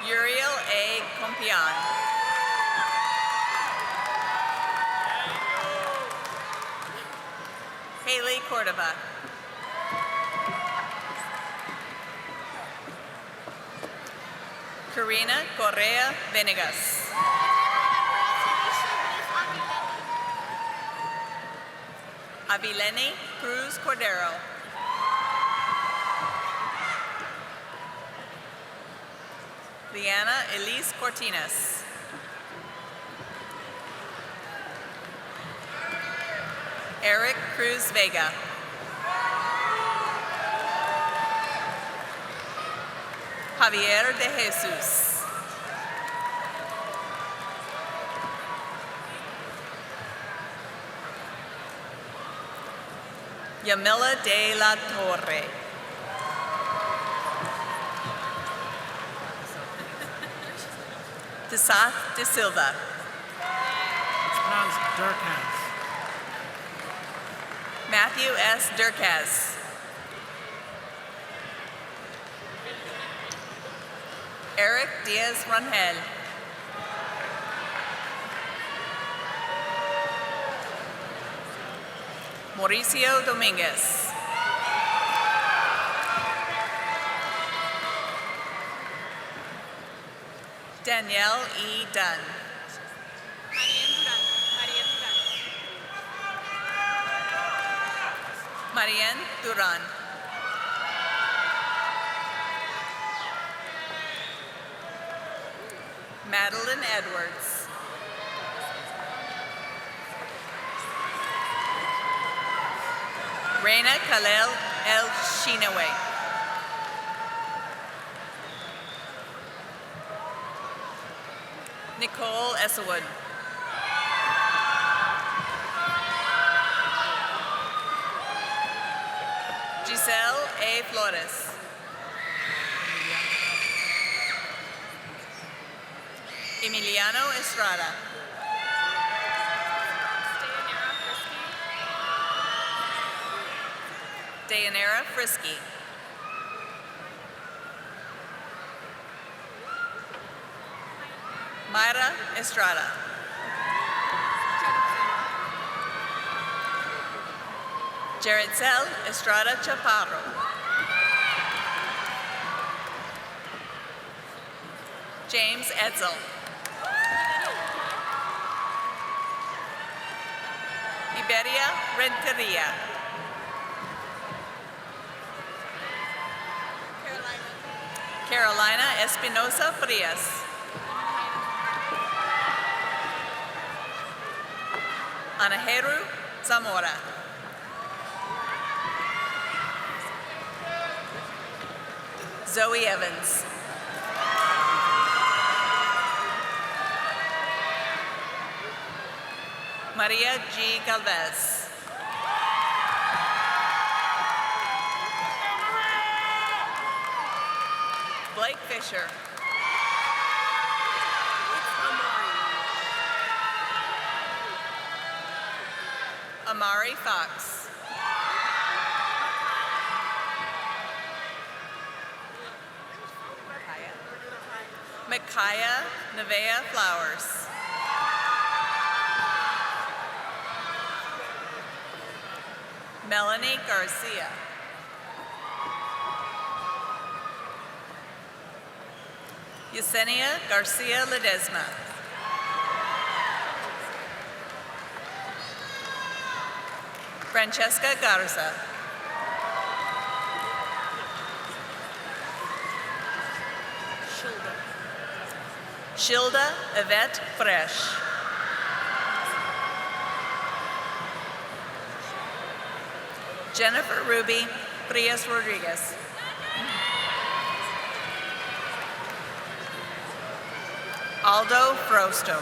Uriel A. Compian. Haley Cordova. Karina Correa Venegas. Avilene Cruz Cordero. Liana Elise Cortinas. Eric Cruz Vega. Javier de Jesus. Yamila de la Torre. Desath de Silva. It's pronounced Durkheim. Matthew S. Durkaz. Eric Diaz Rangel. Mauricio Dominguez. Danielle E. Dunn. Marianne Duran. Madeline Edwards. Reina Khalel El Shinawe. Nicole Esselwood. Giselle A. Flores. Emiliano Estrada. Dayanara Frisky. Mayra Estrada. Jaretzel Estrada Chaparro. James Edsel. Iberia Renteria. Carolina Espinosa Frias. Anaheru Zamora. Zoe Evans. Maria G. Galvez. Blake Fisher. Amari Fox. Micaiah Nevea Flowers. Melanie Garcia. Yesenia Garcia Ledesma. Francesca Garza. Shilda Yvette Fresh. Jennifer Ruby Frias Rodriguez. Aldo Frosto.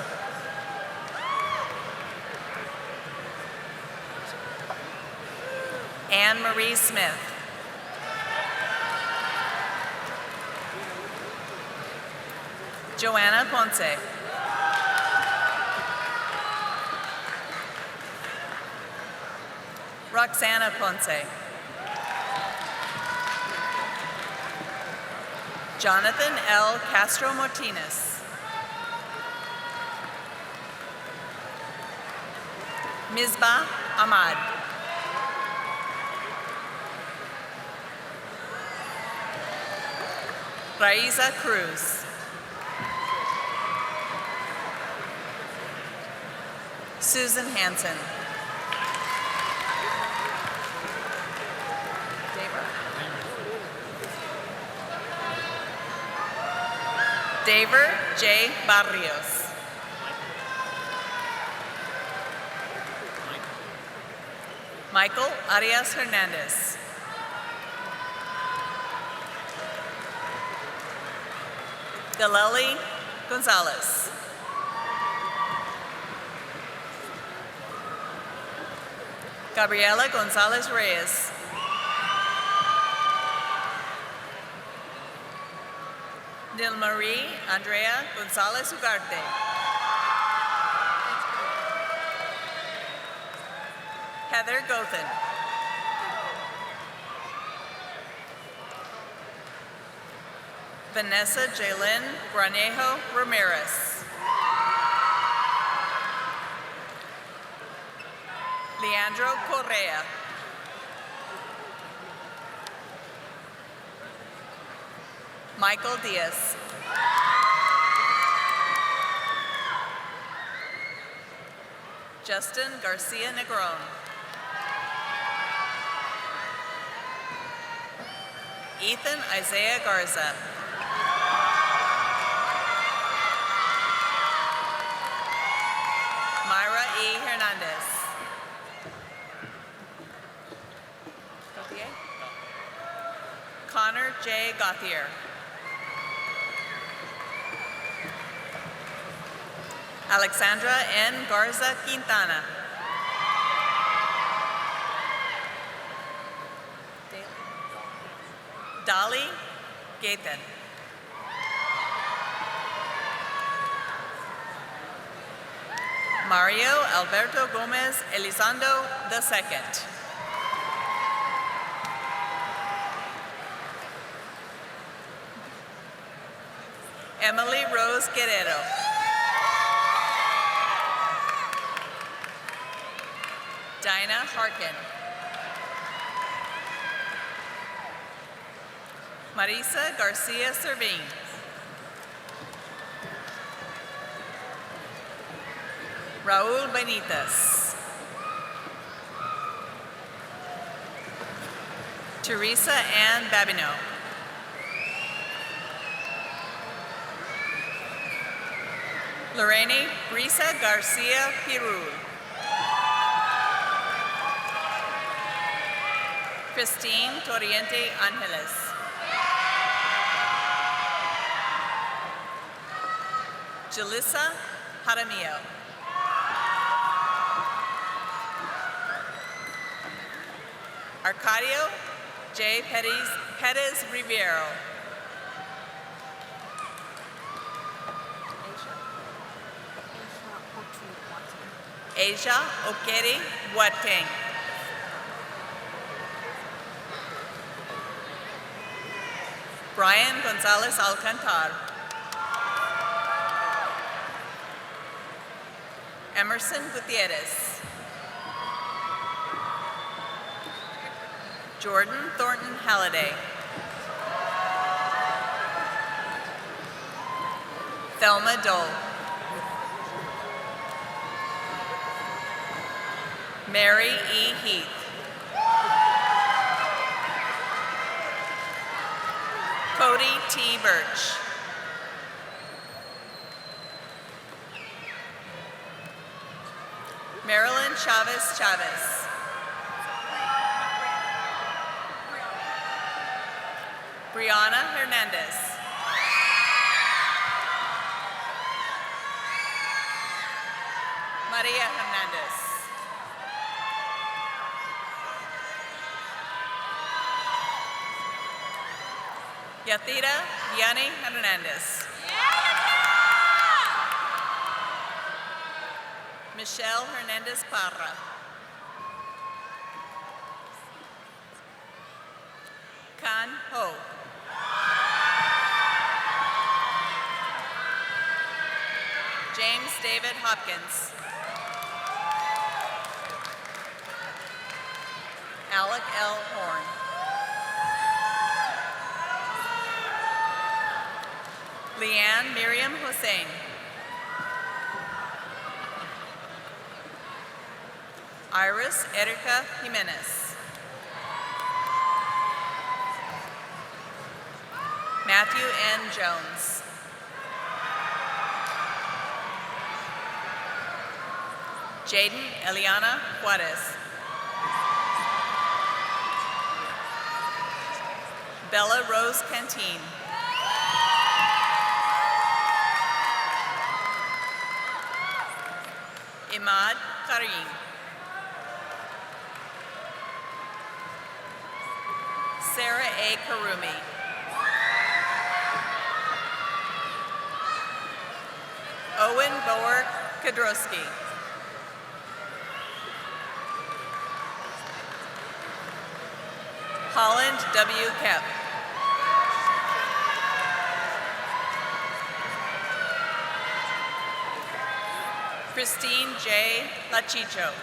Anne Marie Smith. Joanna Ponce. Roxana Ponce. Jonathan L. Castro Martinez. Misbah Ahmad. Raiza Cruz. Susan Hansen. Daver J. Barrios. Michael Arias Hernandez. Galeli Gonzalez. Gabriela Gonzalez Reyes. Nilmarie Andrea Gonzalez Ugarte. Heather Gothen. Vanessa Jaylin Granejo Ramirez. Leandro Correa. Michael Diaz. Justin Garcia Negron. Ethan Isaiah Garza. Myra E. Hernandez. Connor J. Gauthier. Alexandra N. Garza Quintana. Dolly Gaten. Mario Alberto Gomez Elizondo II. Emily Rose Guerrero. Dinah Harkin. Marisa Garcia Servin. Raul Benitez. Teresa Ann Babineau. Lorraine Brisa Garcia Pirul. Christine Torriente Angeles. Jalissa Jaramillo. Arcadio J. Perez Riviero. Asia Okeri Wateng. Brian Gonzalez Alcantar. Emerson Gutierrez. Jordan Thornton Halliday. Thelma Dole. Mary E. Heath. Cody T. Birch. Marilyn Chavez Chavez. Brianna Hernandez. Maria Hernandez. Yatira Yanni Hernandez. Michelle Hernandez Parra. Kan Ho. James David Hopkins. Alec L. Horn. Leanne Miriam Hussein. Iris Erica Jimenez. Matthew N. Jones. Jaden Eliana Juarez. Bella Rose Canteen. Imad Karim. Sarah A. Karumi. Owen Boer Kadrowski. Holland W. Kep. Christine J. Lachicho.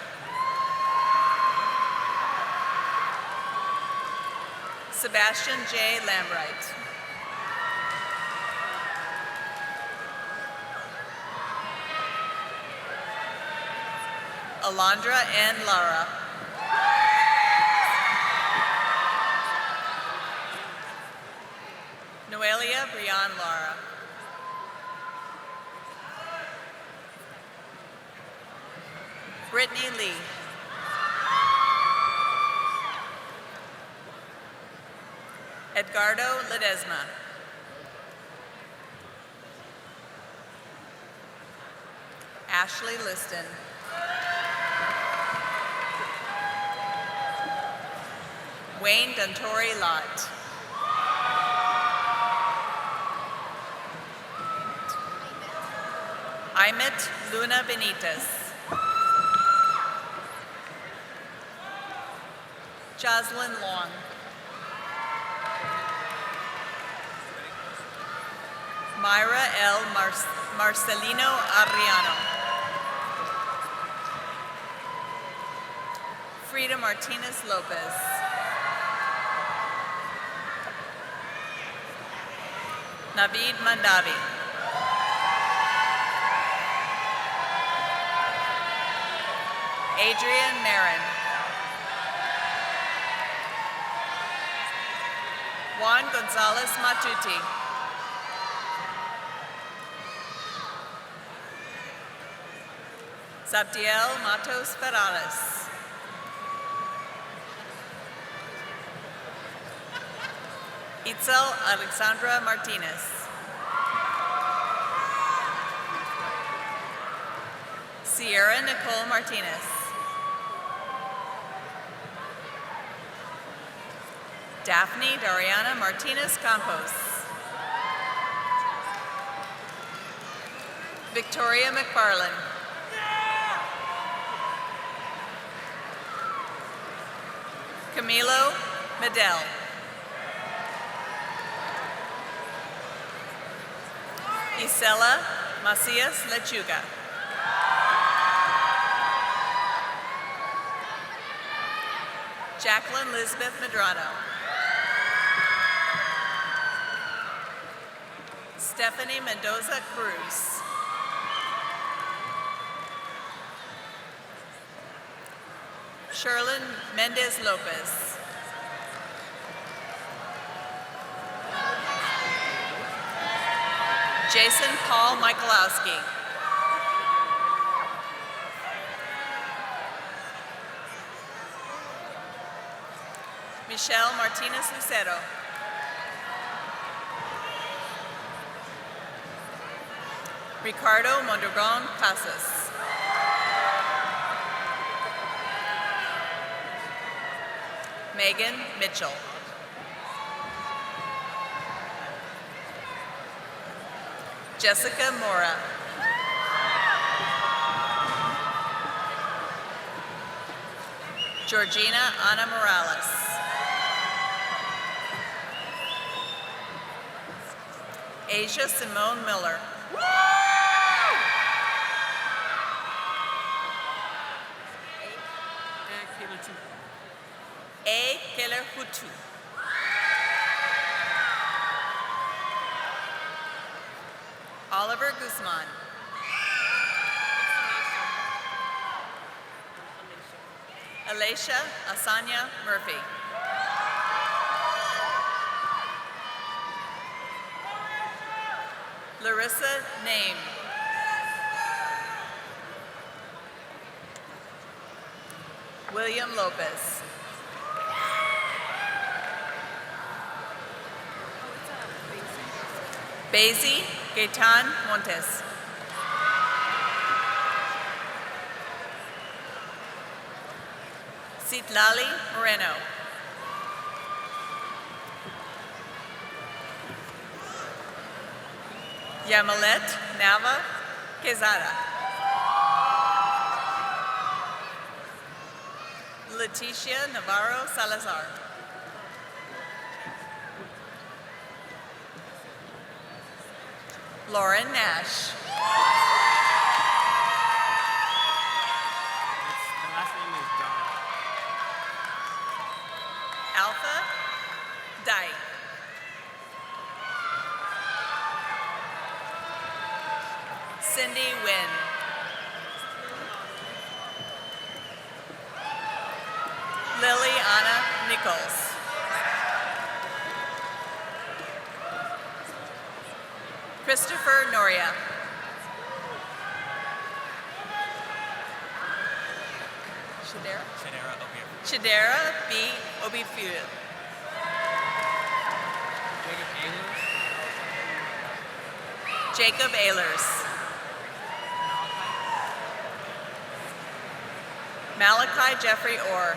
Sebastian J. Lambright. Alondra N. Lara. Noelia Brian Lara. Brittany Lee. Edgardo Ledesma. Ashley Liston. Wayne Duntori Lott. Raimit Luna Benitez. Jocelyn Long. Myra L. Marcelino Arriano. Frida Martinez Lopez. Navid Mandavi. Adrian Marin. Juan Gonzalez Matuti. Zabdiel Matos Ferrares. Itzel Alexandra Martinez. Sierra Nicole Martinez. Daphne Dariana Martinez Campos. Victoria McFarland. Camilo Medel. Isela Macias Lechuga. Jacqueline Elizabeth Medrano. Stephanie Mendoza Cruz. Sherlyn Mendez Lopez. Jason Paul Michalowski. Michelle Martinez Lucero. Ricardo Mondragon Casas. Megan Mitchell. Jessica Mora. Georgina Ana Morales. Asia Simone Miller. A. Keller Hutu. Oliver Guzman. Alicia Asanya Murphy. Larissa Name. William Lopez. Basie Gaetan Montes. Citlali Moreno. Yamilet Nava Quezada. Leticia Navarro Salazar. Lauren Nash. The last name is John. Alpha Dyke. Cindy Wynn. Lily Anna Nichols. Christopher Noria. Shadera B. Obifiu. Jacob Ehlers. Malachi Jeffrey Orr.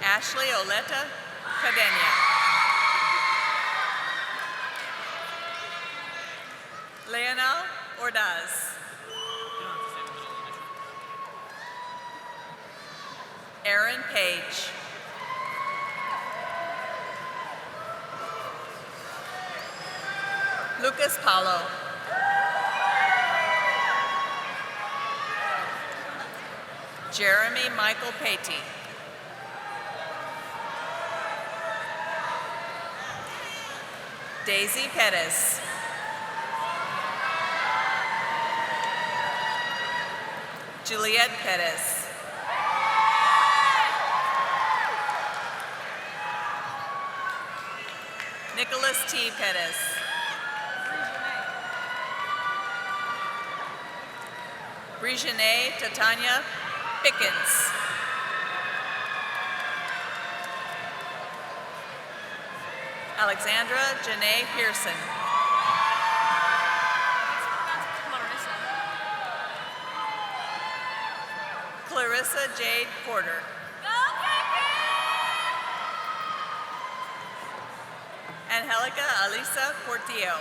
Ashley Oleta Cadena. Leonel Ordaz. Aaron Page. Lucas Paulo. Jeremy Michael Patey. Daisy Pettis. Juliet Pettis. Nicholas T. Pettis. Brigitte Tatanya Pickens. Alexandra Janae Pearson. Clarissa Jade Porter. Angelica Alisa Portillo.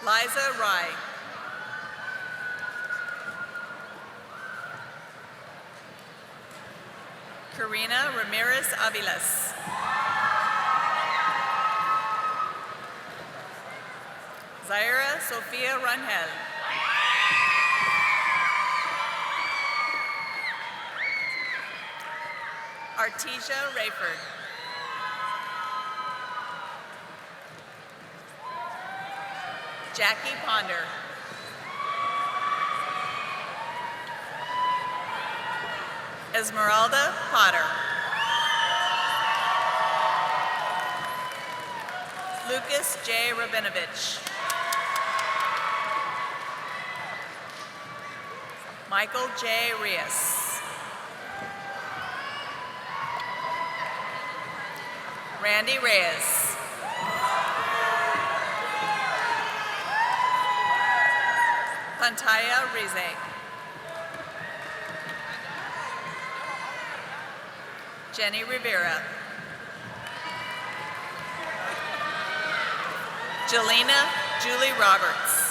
Liza Rye. Karina Ramirez Aviles. Zaira Sofia Rangel. Artesia Rayford. Jackie Ponder. Esmeralda Potter. Lucas J. Rabinovich. Michael J. Rios. Randy Reyes. Pantaya Rize. Jenny Rivera. Jelena Julie Roberts.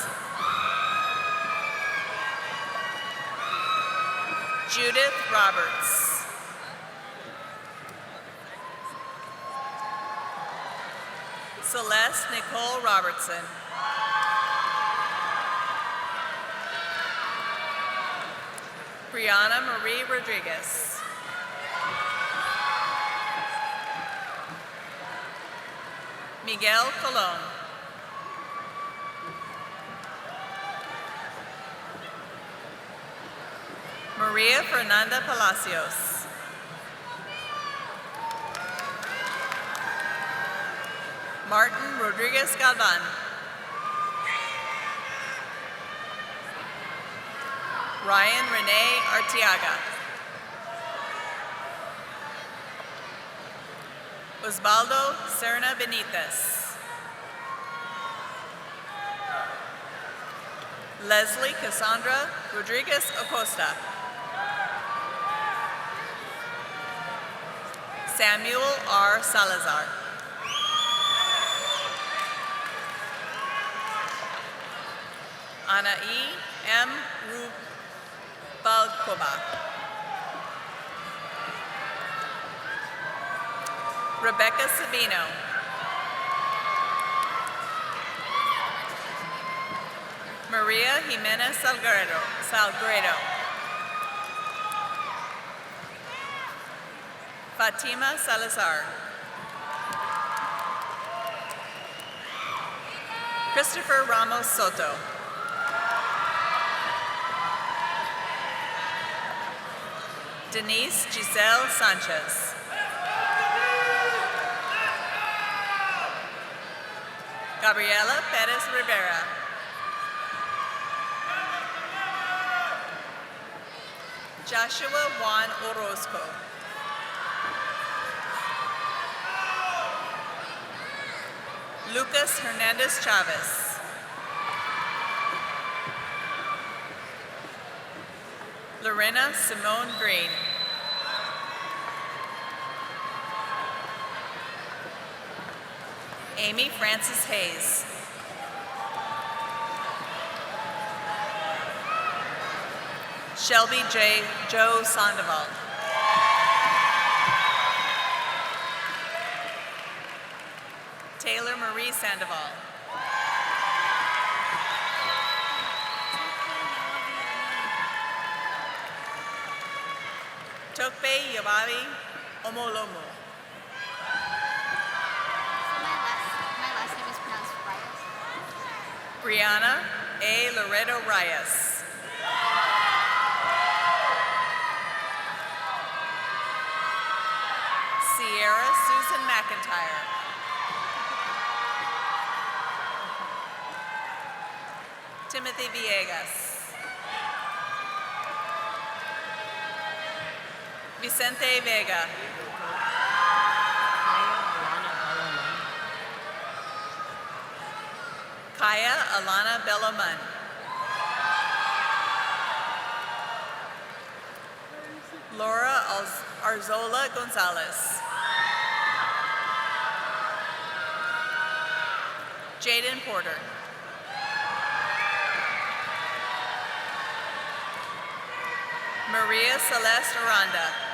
Judith Roberts. Celeste Nicole Robertson. Brianna Marie Rodriguez. Miguel Colon. Maria Fernanda Palacios. Martin Rodriguez Galvan. Ryan Renee Artiaga. Osvaldo Serna Benitez. Leslie Cassandra Rodriguez Acosta. Samuel R. Salazar. Anaí M. Rubalcaba. Rebecca Sabino. Maria Jimenez Salgredo. Fatima Salazar. Christopher Ramos Soto. Denise Giselle Sanchez. Gabriela Perez Rivera. Joshua Juan Orozco. Lucas Hernandez Chavez. Lorena Simone Green. Amy Frances Hayes. Shelby Joe Sandoval. Taylor Marie Sandoval. Tokpe Yababi Omolomo. My last name is pronounced Reyes. Brianna A. Loreto Reyes. Sierra Susan McIntyre. Timothy Villegas. Vicente Vega. Kaya Alana Bellamun. Laura Arzola Gonzalez. Jaden Porter. Maria Celeste Aranda.